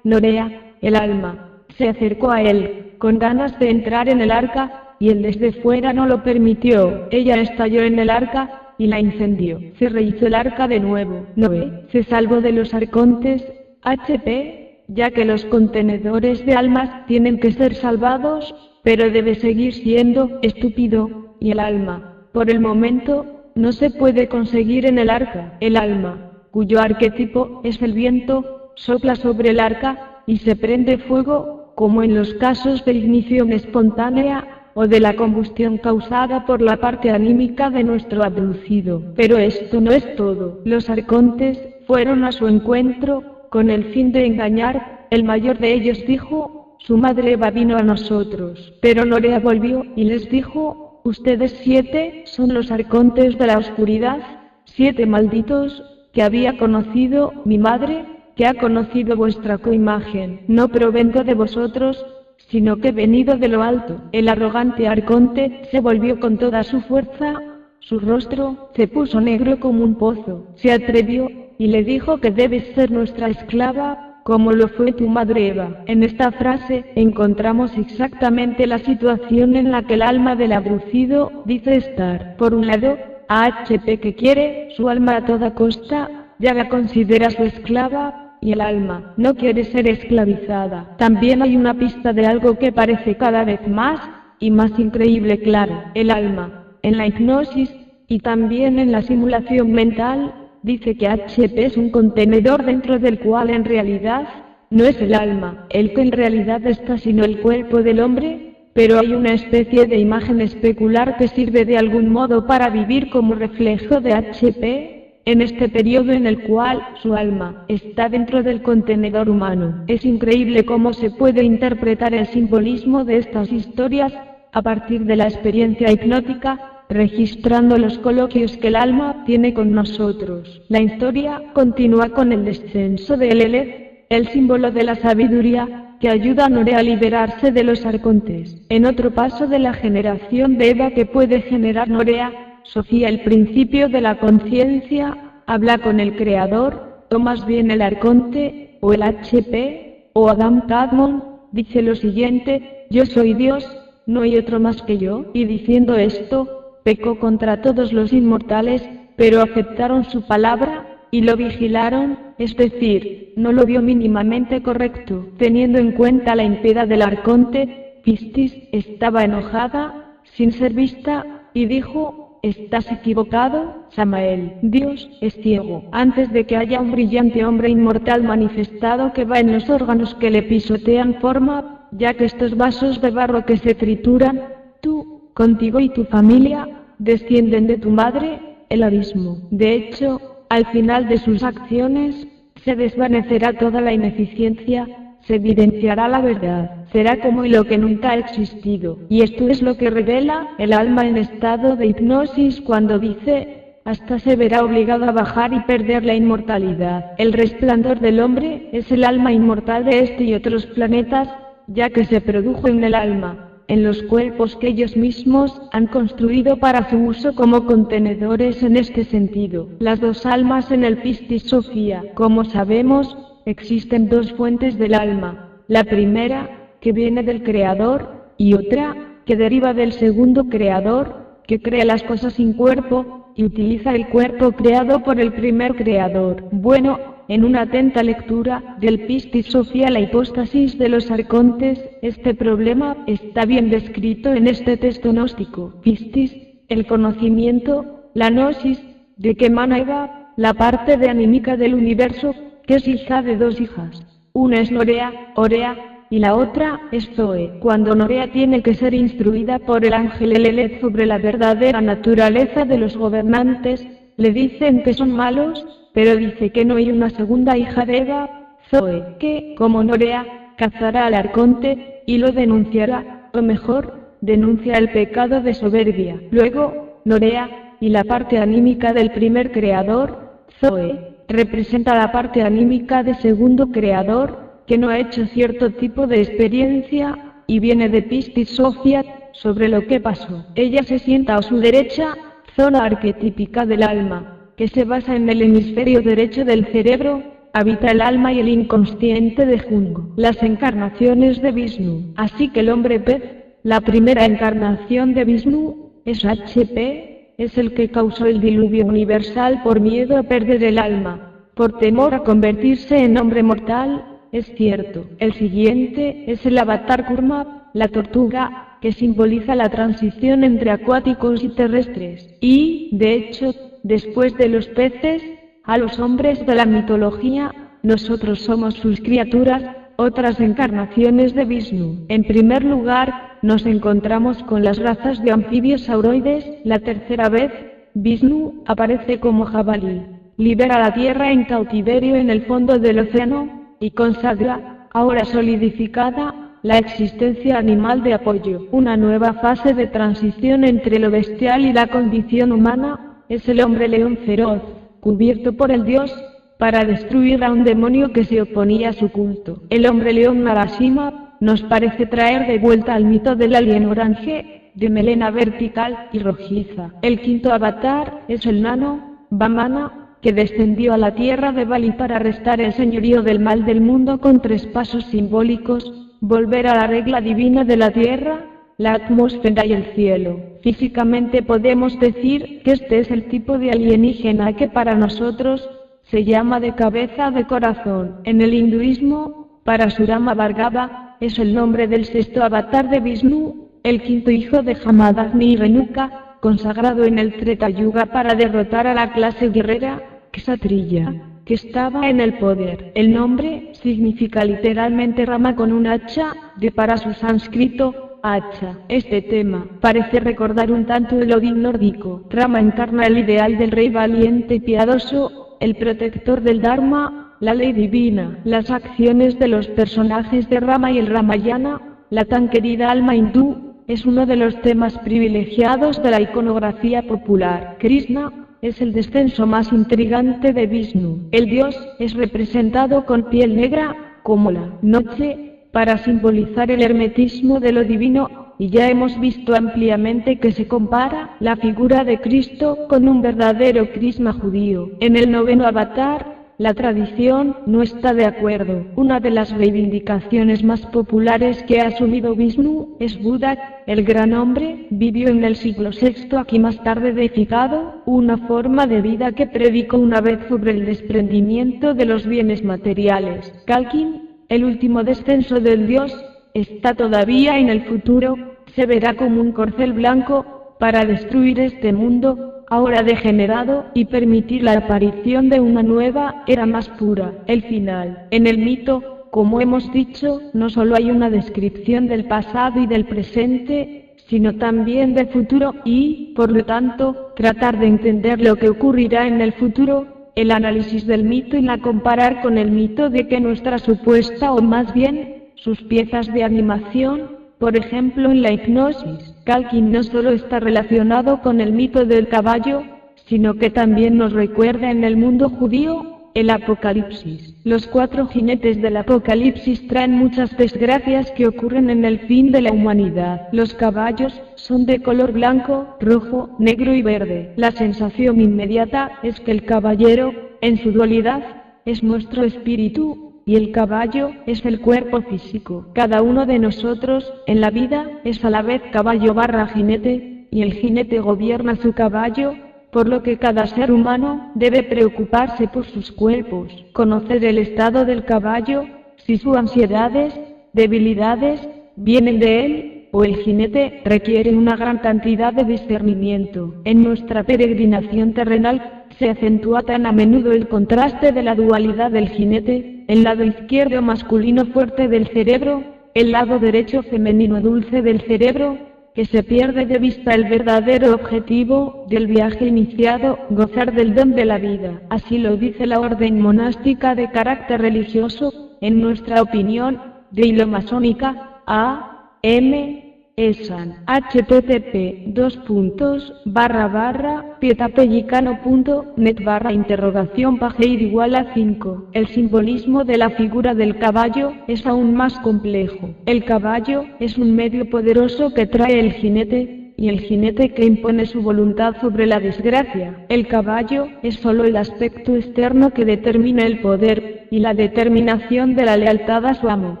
Norea, el alma, se acercó a él, con ganas de entrar en el arca, y él desde fuera no lo permitió. Ella estalló en el arca, y la incendió. Se rehizo el arca de nuevo. Noé se salvó de los arcontes, HP, ya que los contenedores de almas tienen que ser salvados, pero debe seguir siendo estúpido, y el alma, por el momento, no se puede conseguir en el arca. El alma, cuyo arquetipo es el viento, sopla sobre el arca, y se prende fuego, como en los casos de ignición espontánea, o de la combustión causada por la parte anímica de nuestro abducido. Pero esto no es todo. Los arcontes fueron a su encuentro, con el fin de engañar. El mayor de ellos dijo, su madre Eva vino a nosotros. Pero Norea volvió y les dijo, ustedes 7 son los arcontes de la oscuridad, 7 malditos, que había conocido mi madre, que ha conocido vuestra coimagen. No provengo de vosotros, sino que venido de lo alto. El arrogante arconte se volvió con toda su fuerza, su rostro se puso negro como un pozo. Se atrevió, y le dijo que debes ser nuestra esclava, como lo fue tu madre Eva. En esta frase encontramos exactamente la situación en la que el alma del abducido dice estar. Por un lado, AHP que quiere su alma a toda costa, ya la considera su esclava, y el alma no quiere ser esclavizada. También hay una pista de algo que parece cada vez más y más increíble claro. El alma, en la hipnosis, y también en la simulación mental, dice que HP es un contenedor dentro del cual en realidad no es el alma el que en realidad está, sino el cuerpo del hombre, pero hay una especie de imagen especular que sirve de algún modo para vivir como reflejo de HP, en este periodo en el cual su alma está dentro del contenedor humano. Es increíble cómo se puede interpretar el simbolismo de estas historias a partir de la experiencia hipnótica, registrando los coloquios que el alma tiene con nosotros. La historia continúa con el descenso de Lilith, el símbolo de la sabiduría, que ayuda a Noé a liberarse de los arcontes. En otro paso de la generación de Eva que puede generar Norea, Sofía, el principio de la conciencia, habla con el Creador, o más bien el arconte, o el HP, o Adam Kadmon, dice lo siguiente, yo soy Dios, no hay otro más que yo, y diciendo esto, pecó contra todos los inmortales, pero aceptaron su palabra, y lo vigilaron, es decir, no lo vio mínimamente correcto. Teniendo en cuenta la impiedad del arconte, Pistis estaba enojada, sin ser vista, y dijo, ¿estás equivocado, Samael? Dios es ciego. Antes de que haya un brillante hombre inmortal manifestado que va en los órganos que le pisotean forma, ya que estos vasos de barro que se trituran, tú, contigo y tu familia, descienden de tu madre, el abismo. De hecho, al final de sus acciones, se desvanecerá toda la ineficiencia, se evidenciará la verdad, será como lo que nunca ha existido. Y esto es lo que revela el alma en estado de hipnosis cuando dice, hasta se verá obligado a bajar y perder la inmortalidad. El resplandor del hombre es el alma inmortal de este y otros planetas, ya que se produjo en el alma, en los cuerpos que ellos mismos han construido para su uso como contenedores en este sentido. Las dos almas en el Pistis Sofía. Como sabemos, existen dos fuentes del alma, la primera, que viene del Creador, y otra, que deriva del segundo Creador, que crea las cosas sin cuerpo, y utiliza el cuerpo creado por el primer Creador. Bueno, en una atenta lectura del Pistis Sophia, la hipóstasis de los arcontes. Este problema está bien descrito en este texto gnóstico. Pistis, el conocimiento, la gnosis, de que emana Eva, la parte de anímica del universo, que es hija de dos hijas. Una es Norea, Orea, y la otra es Zoe. Cuando Norea tiene que ser instruida por el ángel Eleleth sobre la verdadera naturaleza de los gobernantes, le dicen que son malos, pero dice que no hay una segunda hija de Eva, Zoe, que, como Norea, cazará al arconte, y lo denunciará, o mejor, denuncia el pecado de soberbia. Luego, Norea, y la parte anímica del primer creador, Zoe, representa la parte anímica del segundo creador, que no ha hecho cierto tipo de experiencia, y viene de Pistis Sophia, sobre lo que pasó. Ella se sienta a su derecha, zona arquetípica del alma, que se basa en el hemisferio derecho del cerebro, habita el alma y el inconsciente de Jungo, las encarnaciones de Vishnu. Así que el hombre pez, la primera encarnación de Vishnu, es HP, es el que causó el diluvio universal por miedo a perder el alma, por temor a convertirse en hombre mortal. Es cierto. El siguiente es el avatar Kurma, la tortuga, que simboliza la transición entre acuáticos y terrestres. Y, de hecho, después de los peces, a los hombres de la mitología, nosotros somos sus criaturas, otras encarnaciones de Vishnu. En primer lugar, nos encontramos con las razas de anfibios sauroides. La tercera vez, Vishnu aparece como jabalí, libera la tierra en cautiverio en el fondo del océano, y consagra, ahora solidificada, la existencia animal de apoyo. Una nueva fase de transición entre lo bestial y la condición humana, es el hombre león feroz, cubierto por el dios, para destruir a un demonio que se oponía a su culto. El hombre león Narasimha nos parece traer de vuelta al mito del alien orange, de melena vertical y rojiza. El quinto avatar es el nano, Vamana, que descendió a la tierra de Bali para arrestar el señorío del mal del mundo con 3 pasos simbólicos, volver a la regla divina de la tierra, la atmósfera y el cielo. Físicamente podemos decir que este es el tipo de alienígena que para nosotros se llama de cabeza de corazón. En el hinduismo, Parasurama Bhargava, es el nombre del sexto avatar de Vishnu, el quinto hijo de Jamadagni y Renuka, consagrado en el Treta Yuga para derrotar a la clase guerrera, Kshatriya, que estaba en el poder. El nombre significa literalmente rama con un hacha, de para su sánscrito, hacha. Este tema parece recordar un tanto el Odín nórdico. Rama encarna el ideal del rey valiente y piadoso, el protector del Dharma, la ley divina. Las acciones de los personajes de Rama y el Ramayana, la tan querida alma hindú, es uno de los temas privilegiados de la iconografía popular. Krishna es el descenso más intrigante de Vishnu. El dios es representado con piel negra, como la noche, para simbolizar el hermetismo de lo divino, y ya hemos visto ampliamente que se compara la figura de Cristo con un verdadero Krishna judío. En el noveno avatar, la tradición no está de acuerdo. Una de las reivindicaciones más populares que ha asumido Vishnu es Buda, el gran hombre, vivió en el siglo VI aquí más tarde deificado, una forma de vida que predicó una vez sobre el desprendimiento de los bienes materiales. Kalkin, el último descenso del dios, está todavía en el futuro, se verá como un corcel blanco, para destruir este mundo, ahora degenerado, y permitir la aparición de una nueva era más pura, el final. En el mito, como hemos dicho, no solo hay una descripción del pasado y del presente, sino también del futuro y, por lo tanto, tratar de entender lo que ocurrirá en el futuro, el análisis del mito y la comparar con el mito de que nuestra supuesta o más bien, sus piezas de animación, por ejemplo en la hipnosis. Kalkin no solo está relacionado con el mito del caballo, sino que también nos recuerda en el mundo judío, el Apocalipsis. Los 4 jinetes del Apocalipsis traen muchas desgracias que ocurren en el fin de la humanidad. Los caballos son de color blanco, rojo, negro y verde. La sensación inmediata es que el caballero, en su dualidad, es nuestro espíritu, y el caballo es el cuerpo físico. Cada uno de nosotros, en la vida, es a la vez caballo / jinete, y el jinete gobierna su caballo, por lo que cada ser humano debe preocuparse por sus cuerpos, conocer el estado del caballo, si sus ansiedades, debilidades, vienen de él, o el jinete requiere una gran cantidad de discernimiento. En nuestra peregrinación terrenal, se acentúa tan a menudo el contraste de la dualidad del jinete, el lado izquierdo masculino fuerte del cerebro, el lado derecho femenino dulce del cerebro, que se pierde de vista el verdadero objetivo del viaje iniciado, gozar del don de la vida. Así lo dice la orden monástica de carácter religioso, en nuestra opinión, de hilo masónica, A.M. Esan, http://pietapellicano.net/interrogación/pageir=5. El simbolismo de la figura del caballo es aún más complejo. El caballo es un medio poderoso que trae el jinete, y el jinete que impone su voluntad sobre la desgracia. El caballo es solo el aspecto externo que determina el poder y la determinación de la lealtad a su amo.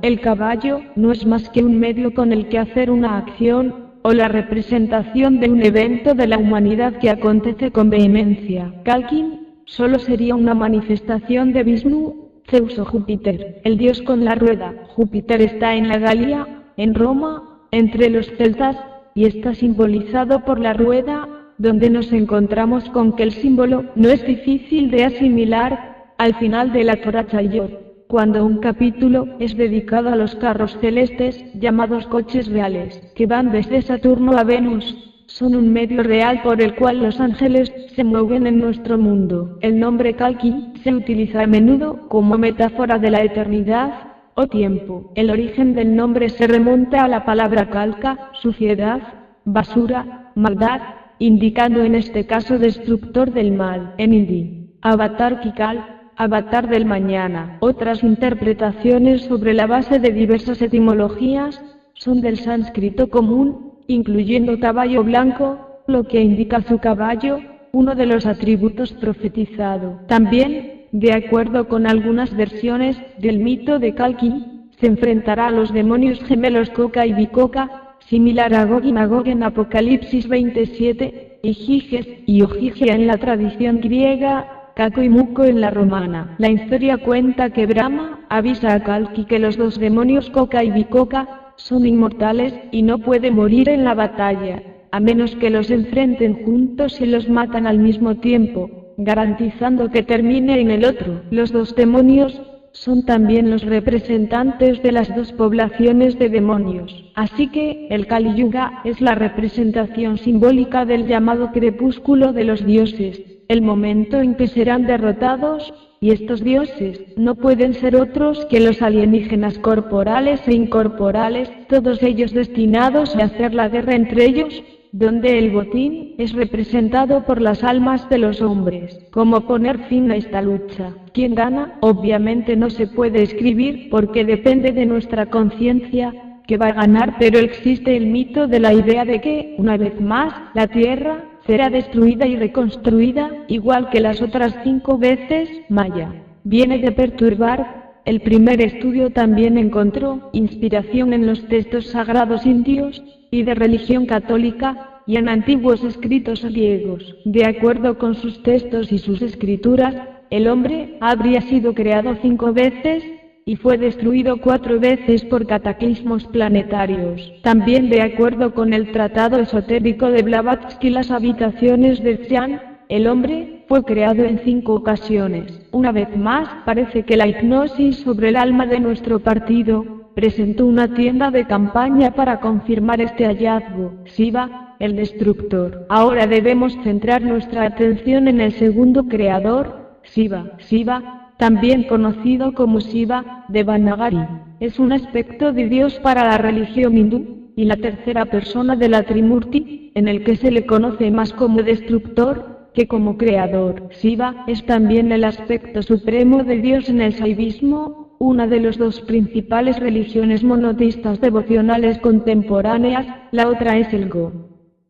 El caballo no es más que un medio con el que hacer una acción, o la representación de un evento de la humanidad que acontece con vehemencia. Kalkin solo sería una manifestación de Vishnu, Zeus o Júpiter, el dios con la rueda. Júpiter está en la Galia, en Roma, entre los celtas, y está simbolizado por la rueda, donde nos encontramos con que el símbolo no es difícil de asimilar. Al final de la Torah Chayot, cuando un capítulo es dedicado a los carros celestes, llamados coches reales, que van desde Saturno a Venus, son un medio real por el cual los ángeles se mueven en nuestro mundo. El nombre Kalki se utiliza a menudo como metáfora de la eternidad o tiempo. El origen del nombre se remonta a la palabra kalka, suciedad, basura, maldad, indicando en este caso destructor del mal. En hindi, Avatar Kikal, avatar del mañana. Otras interpretaciones sobre la base de diversas etimologías son del sánscrito común, incluyendo caballo blanco, lo que indica su caballo, uno de los atributos profetizado. También, de acuerdo con algunas versiones del mito de Kalki, se enfrentará a los demonios gemelos Koka y Bikoka, similar a Gog y Magog en Apocalipsis 27, y Giges y Ogygia en la tradición griega, Caco y Muco en la romana. La historia cuenta que Brahma avisa a Kalki que los dos demonios Koka y Bikoka son inmortales y no pueden morir en la batalla, a menos que los enfrenten juntos y los matan al mismo tiempo, garantizando que termine en el otro. Los dos demonios son también los representantes de las dos poblaciones de demonios. Así que, el Kali Yuga es la representación simbólica del llamado crepúsculo de los dioses, el momento en que serán derrotados, y estos dioses no pueden ser otros que los alienígenas corporales e incorporales, todos ellos destinados a hacer la guerra entre ellos, donde el botín es representado por las almas de los hombres. ¿Cómo poner fin a esta lucha? ¿Quién gana? Obviamente no se puede escribir porque depende de nuestra conciencia que va a ganar, pero existe el mito de la idea de que, una vez más, la Tierra será destruida y reconstruida, igual que las otras 5 veces. Maya viene de perturbar. El primer estudio también encontró inspiración en los textos sagrados indios y de religión católica, y en antiguos escritos griegos. De acuerdo con sus textos y sus escrituras, el hombre habría sido creado 5 veces, y fue destruido 4 veces por cataclismos planetarios. También de acuerdo con el tratado esotérico de Blavatsky, las habitaciones de Xi'an, el hombre fue creado en 5 ocasiones. Una vez más, parece que la hipnosis sobre el alma de nuestro partido presentó una tienda de campaña para confirmar este hallazgo. Shiva, el destructor. Ahora debemos centrar nuestra atención en el segundo creador, Shiva. Shiva, también conocido como Shiva, Devanagari, es un aspecto de Dios para la religión hindú, y la tercera persona de la Trimurti, en el que se le conoce más como destructor que como creador. Shiva es también el aspecto supremo de Dios en el Shaivismo, una de las 2 principales religiones monoteístas devocionales contemporáneas. La otra es el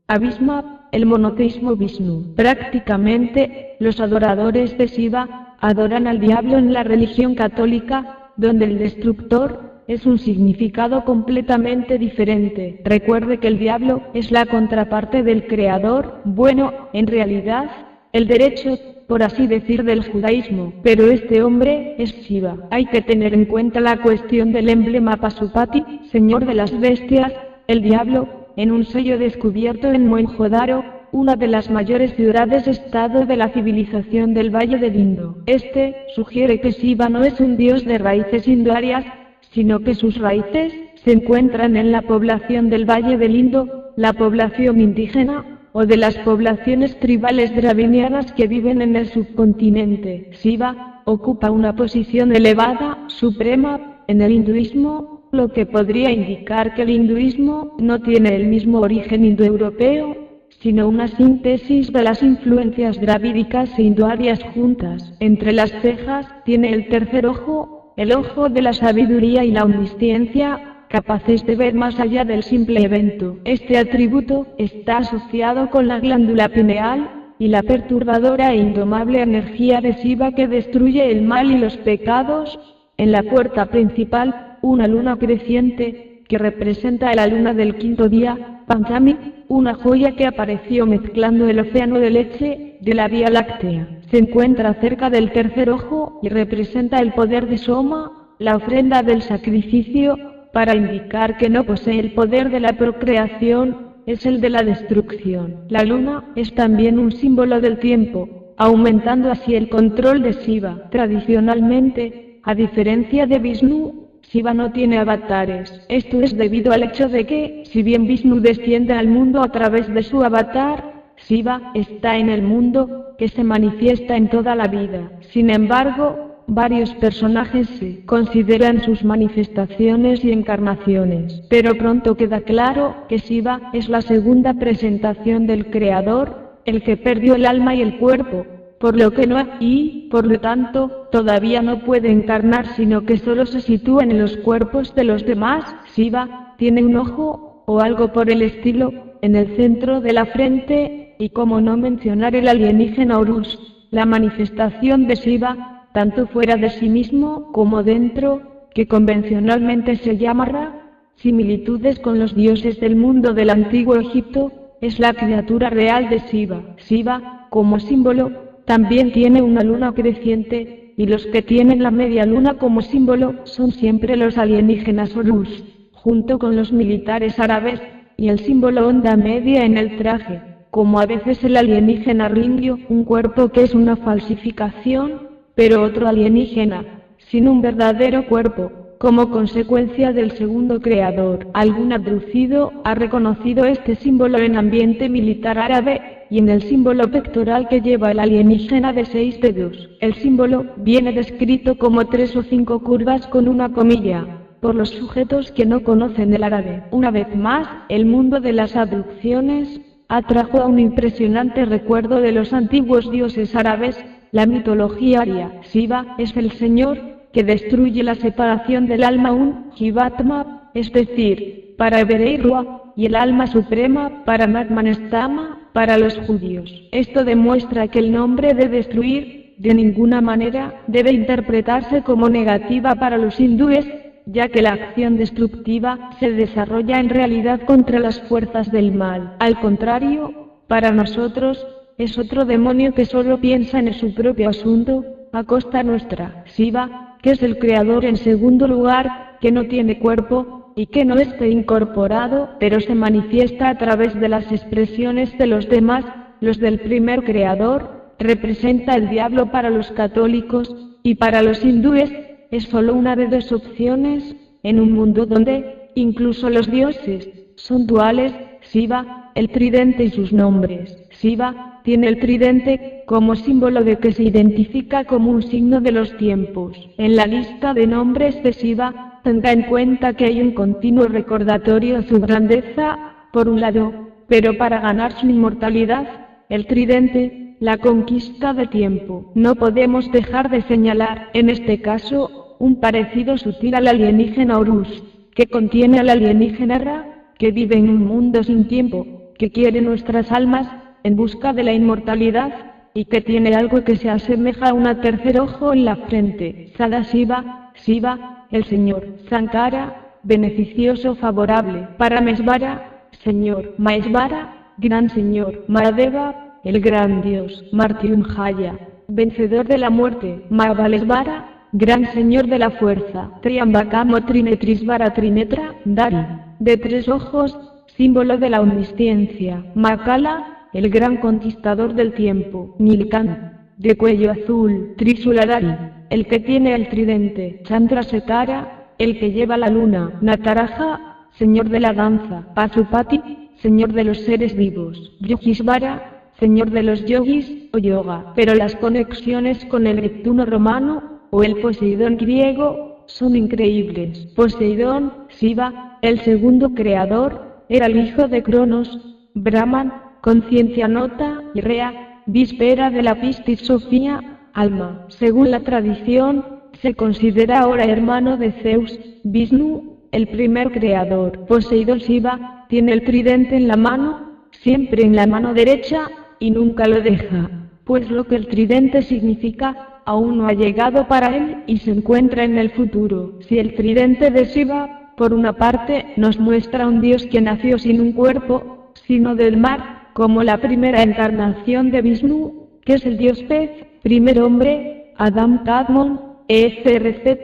Abhisma, el monoteísmo Vishnu. Prácticamente, los adoradores de Shiva adoran al diablo en la religión católica, donde el destructor es un significado completamente diferente. Recuerde que el diablo es la contraparte del creador. Bueno, en realidad, el derecho, por así decir, del judaísmo. Pero este hombre es Shiva. Hay que tener en cuenta la cuestión del emblema Pasupati, señor de las bestias, el diablo, en un sello descubierto en Mohenjo-Daro, una de las mayores ciudades-estado de la civilización del Valle del Indo. Este sugiere que Shiva no es un dios de raíces indoarias, sino que sus raíces se encuentran en la población del Valle del Indo, la población indígena, o de las poblaciones tribales dravinianas que viven en el subcontinente. Shiva ocupa una posición elevada, suprema, en el hinduismo, lo que podría indicar que el hinduismo no tiene el mismo origen indoeuropeo, sino una síntesis de las influencias dravídicas e indoarias juntas. Entre las cejas tiene el tercer ojo, el ojo de la sabiduría y la omnisciencia, capaces de ver más allá del simple evento. Este atributo está asociado con la glándula pineal y la perturbadora e indomable energía de Shiva que destruye el mal y los pecados. En la puerta principal, una luna creciente, que representa a la luna del quinto día, Panchami, una joya que apareció mezclando el océano de leche de la Vía Láctea. Se encuentra cerca del tercer ojo y representa el poder de Soma, la ofrenda del sacrificio, para indicar que no posee el poder de la procreación, es el de la destrucción. La luna es también un símbolo del tiempo, aumentando así el control de Shiva. Tradicionalmente, a diferencia de Vishnu, Shiva no tiene avatares. Esto es debido al hecho de que, si bien Vishnu desciende al mundo a través de su avatar, Shiva está en el mundo, que se manifiesta en toda la vida. Sin embargo, varios personajes se consideran sus manifestaciones y encarnaciones, pero pronto queda claro que Shiva es la segunda presentación del Creador, el que perdió el alma y el cuerpo, por lo que no y, por lo tanto, todavía no puede encarnar, sino que solo se sitúa en los cuerpos de los demás. Shiva tiene un ojo, o algo por el estilo, en el centro de la frente, y cómo no mencionar el alienígena Horus, la manifestación de Shiva, tanto fuera de sí mismo como dentro, que convencionalmente se llama Ra. Similitudes con los dioses del mundo del antiguo Egipto, es la criatura real de Shiva. Shiva, como símbolo, también tiene una luna creciente, y los que tienen la media luna como símbolo son siempre los alienígenas Horus, junto con los militares árabes, y el símbolo onda media en el traje, como a veces el alienígena Ringyo, un cuerpo que es una falsificación, pero otro alienígena, sin un verdadero cuerpo, como consecuencia del segundo creador. Algún abducido ha reconocido este símbolo en ambiente militar árabe, y en el símbolo pectoral que lleva el alienígena de 6 dedos. El símbolo viene descrito como 3 o 5 curvas con una comilla, por los sujetos que no conocen el árabe. Una vez más, el mundo de las abducciones atrajo a un impresionante recuerdo de los antiguos dioses árabes, la mitología aria. Shiva es el señor que destruye la separación del alma, un Jivatma, es decir, para Evereirua, y el alma suprema para Natmanestama, para los judíos. Esto demuestra que el nombre de destruir, de ninguna manera, debe interpretarse como negativa para los hindúes, ya que la acción destructiva se desarrolla en realidad contra las fuerzas del mal. Al contrario, para nosotros, es otro demonio que solo piensa en su propio asunto, a costa nuestra. Shiva, que es el creador en segundo lugar, que no tiene cuerpo, y que no esté incorporado, pero se manifiesta a través de las expresiones de los demás, los del primer creador, representa el diablo para los católicos, y para los hindúes, es solo una de 2 opciones, en un mundo donde, incluso los dioses, son duales. Shiva, el tridente y sus nombres. Shiva tiene el tridente como símbolo de que se identifica como un signo de los tiempos. En la lista de nombres de Shiva, tenga en cuenta que hay un continuo recordatorio de su grandeza, por un lado, pero para ganar su inmortalidad, el tridente, la conquista de tiempo. No podemos dejar de señalar, en este caso, un parecido sutil al alienígena Horus, que contiene al alienígena Ra, que vive en un mundo sin tiempo, que quiere nuestras almas, en busca de la inmortalidad, y que tiene algo que se asemeja a un tercer ojo en la frente. Sadashiva, Shiva, el Señor. Sankara, beneficioso favorable. Paramesvara, Señor. Maesvara, Gran Señor. Mahadeva, el gran dios, Martyunjaya, vencedor de la muerte, Mahabalesvara, gran señor de la fuerza, Triambakamo Trinetrisvara Trinetra, Dari, de 3 ojos, símbolo de la omnisciencia, Makala, el gran conquistador del tiempo, Nilkan, de cuello azul, Trisuladari, el que tiene el tridente, Chandrasekara, el que lleva la luna, Nataraja, señor de la danza, Pasupati, señor de los seres vivos, Yogisvara, señor de los yogis, o yoga, pero las conexiones con el Neptuno romano, o el Poseidón griego, son increíbles. Poseidón, Shiva, el segundo creador, era el hijo de Cronos, Brahman, conciencia nota, y Rea, víspera de la Pistis Sofía, alma. Según la tradición, se considera ahora hermano de Zeus, Vishnu, el primer creador. Poseidón Shiva, tiene el tridente en la mano, siempre en la mano derecha, y nunca lo deja, pues lo que el tridente significa, aún no ha llegado para él, y se encuentra en el futuro. Si el tridente de Shiva, por una parte, nos muestra un dios que nació sin un cuerpo, sino del mar, como la primera encarnación de Vishnu, que es el dios pez, primer hombre, Adam Kadmon, ECRZ,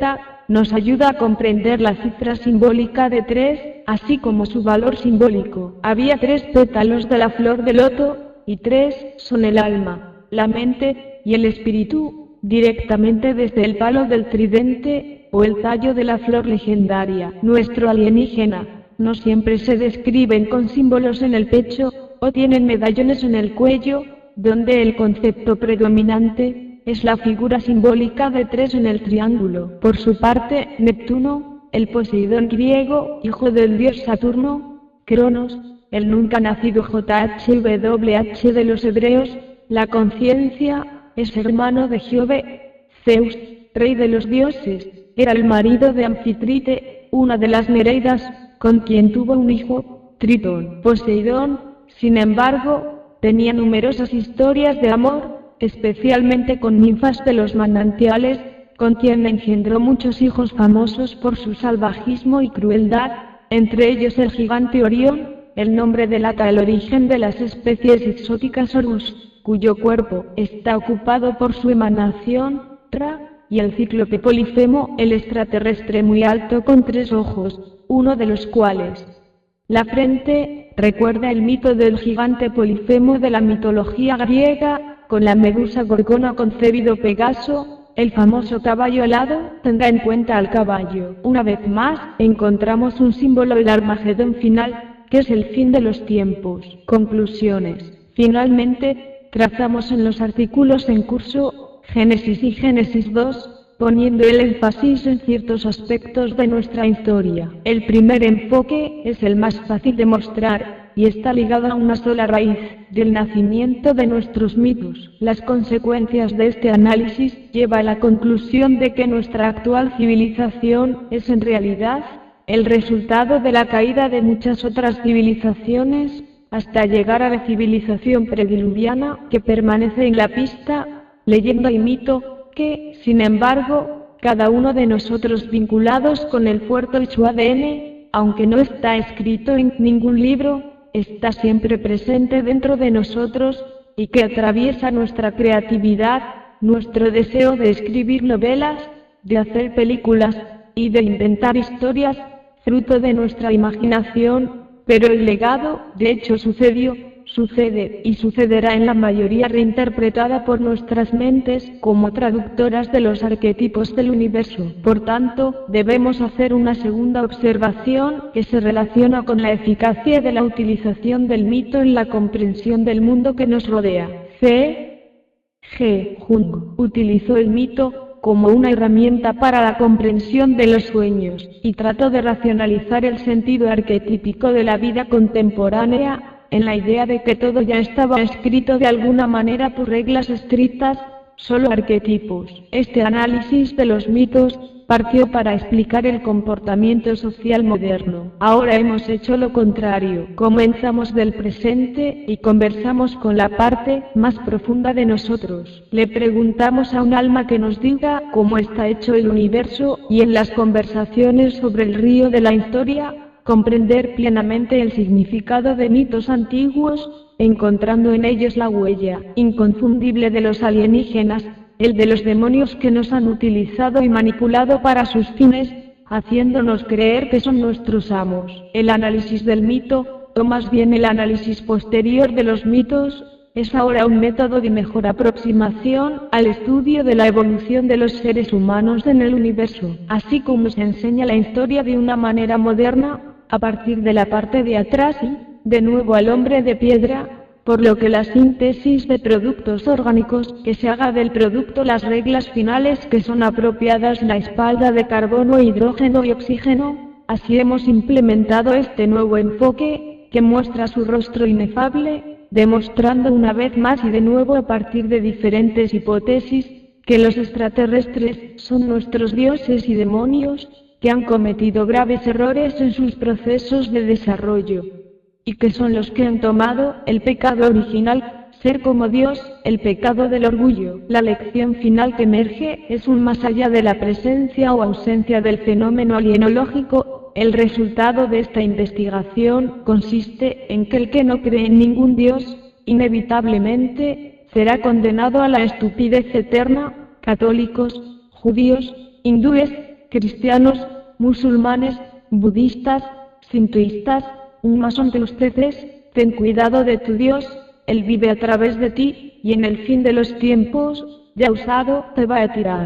nos ayuda a comprender la cifra simbólica de 3, así como su valor simbólico. Había 3 pétalos de la flor de loto, y 3 son el alma, la mente, y el espíritu, directamente desde el palo del tridente, o el tallo de la flor legendaria. Nuestro alienígena, no siempre se describen con símbolos en el pecho, o tienen medallones en el cuello, donde el concepto predominante es la figura simbólica de 3 en el triángulo. Por su parte, Neptuno, el Poseidón griego, hijo del dios Saturno, Cronos, el nunca nacido JHWH de los hebreos, la conciencia, es hermano de Jove, Zeus, rey de los dioses, era el marido de Anfitrite, una de las Nereidas, con quien tuvo un hijo, Tritón. Poseidón, sin embargo, tenía numerosas historias de amor, especialmente con ninfas de los manantiales, con quien engendró muchos hijos famosos por su salvajismo y crueldad, entre ellos el gigante Orión, el nombre delata el origen de las especies exóticas Horus, cuyo cuerpo está ocupado por su emanación, Ra, y el cíclope Polifemo, el extraterrestre muy alto con 3 ojos, uno de los cuales, la frente, recuerda el mito del gigante Polifemo de la mitología griega, con la medusa Gorgona concebido Pegaso, el famoso caballo alado, tendrá en cuenta al caballo. Una vez más, encontramos un símbolo del Armagedón final, que es el fin de los tiempos. Conclusiones. Finalmente, trazamos en los artículos en curso, Génesis y Génesis 2, poniendo el énfasis en ciertos aspectos de nuestra historia. El primer enfoque es el más fácil de mostrar, y está ligado a una sola raíz, del nacimiento de nuestros mitos. Las consecuencias de este análisis lleva a la conclusión de que nuestra actual civilización es en realidad el resultado de la caída de muchas otras civilizaciones, hasta llegar a la civilización prediluviana que permanece en la pista, leyenda y mito, que, sin embargo, cada uno de nosotros vinculados con el puerto y su ADN, aunque no está escrito en ningún libro, está siempre presente dentro de nosotros, y que atraviesa nuestra creatividad, nuestro deseo de escribir novelas, de hacer películas, y de inventar historias, fruto de nuestra imaginación, pero el legado, de hecho sucedió, sucede y sucederá en la mayoría reinterpretada por nuestras mentes como traductoras de los arquetipos del universo. Por tanto, debemos hacer una segunda observación que se relaciona con la eficacia de la utilización del mito en la comprensión del mundo que nos rodea. G. Jung utilizó el mito como una herramienta para la comprensión de los sueños, y trató de racionalizar el sentido arquetípico de la vida contemporánea, en la idea de que todo ya estaba escrito de alguna manera por reglas estrictas, solo arquetipos. Este análisis de los mitos partió para explicar el comportamiento social moderno. Ahora hemos hecho lo contrario. Comenzamos del presente y conversamos con la parte más profunda de nosotros. Le preguntamos a un alma que nos diga cómo está hecho el universo, y en las conversaciones sobre el río de la historia, comprender plenamente el significado de mitos antiguos, encontrando en ellos la huella inconfundible de los alienígenas, el de los demonios que nos han utilizado y manipulado para sus fines, haciéndonos creer que son nuestros amos. El análisis del mito, o más bien el análisis posterior de los mitos, es ahora un método de mejor aproximación al estudio de la evolución de los seres humanos en el universo, así como se enseña la historia de una manera moderna, a partir de la parte de atrás y, de nuevo al hombre de piedra, por lo que la síntesis de productos orgánicos, que se haga del producto las reglas finales que son apropiadas la espalda de carbono, hidrógeno y oxígeno, así hemos implementado este nuevo enfoque, que muestra su rostro inefable, demostrando una vez más y de nuevo a partir de diferentes hipótesis, que los extraterrestres son nuestros dioses y demonios, que han cometido graves errores en sus procesos de desarrollo, y que son los que han tomado el pecado original, ser como Dios, el pecado del orgullo. La lección final que emerge es un más allá de la presencia o ausencia del fenómeno alienológico. El resultado de esta investigación consiste en que el que no cree en ningún Dios, inevitablemente, será condenado a la estupidez eterna. Católicos, judíos, hindúes, cristianos, musulmanes, budistas, sintoístas, un masón de ustedes, ten cuidado de tu Dios, Él vive a través de ti, y en el fin de los tiempos, ya usado, te va a tirar.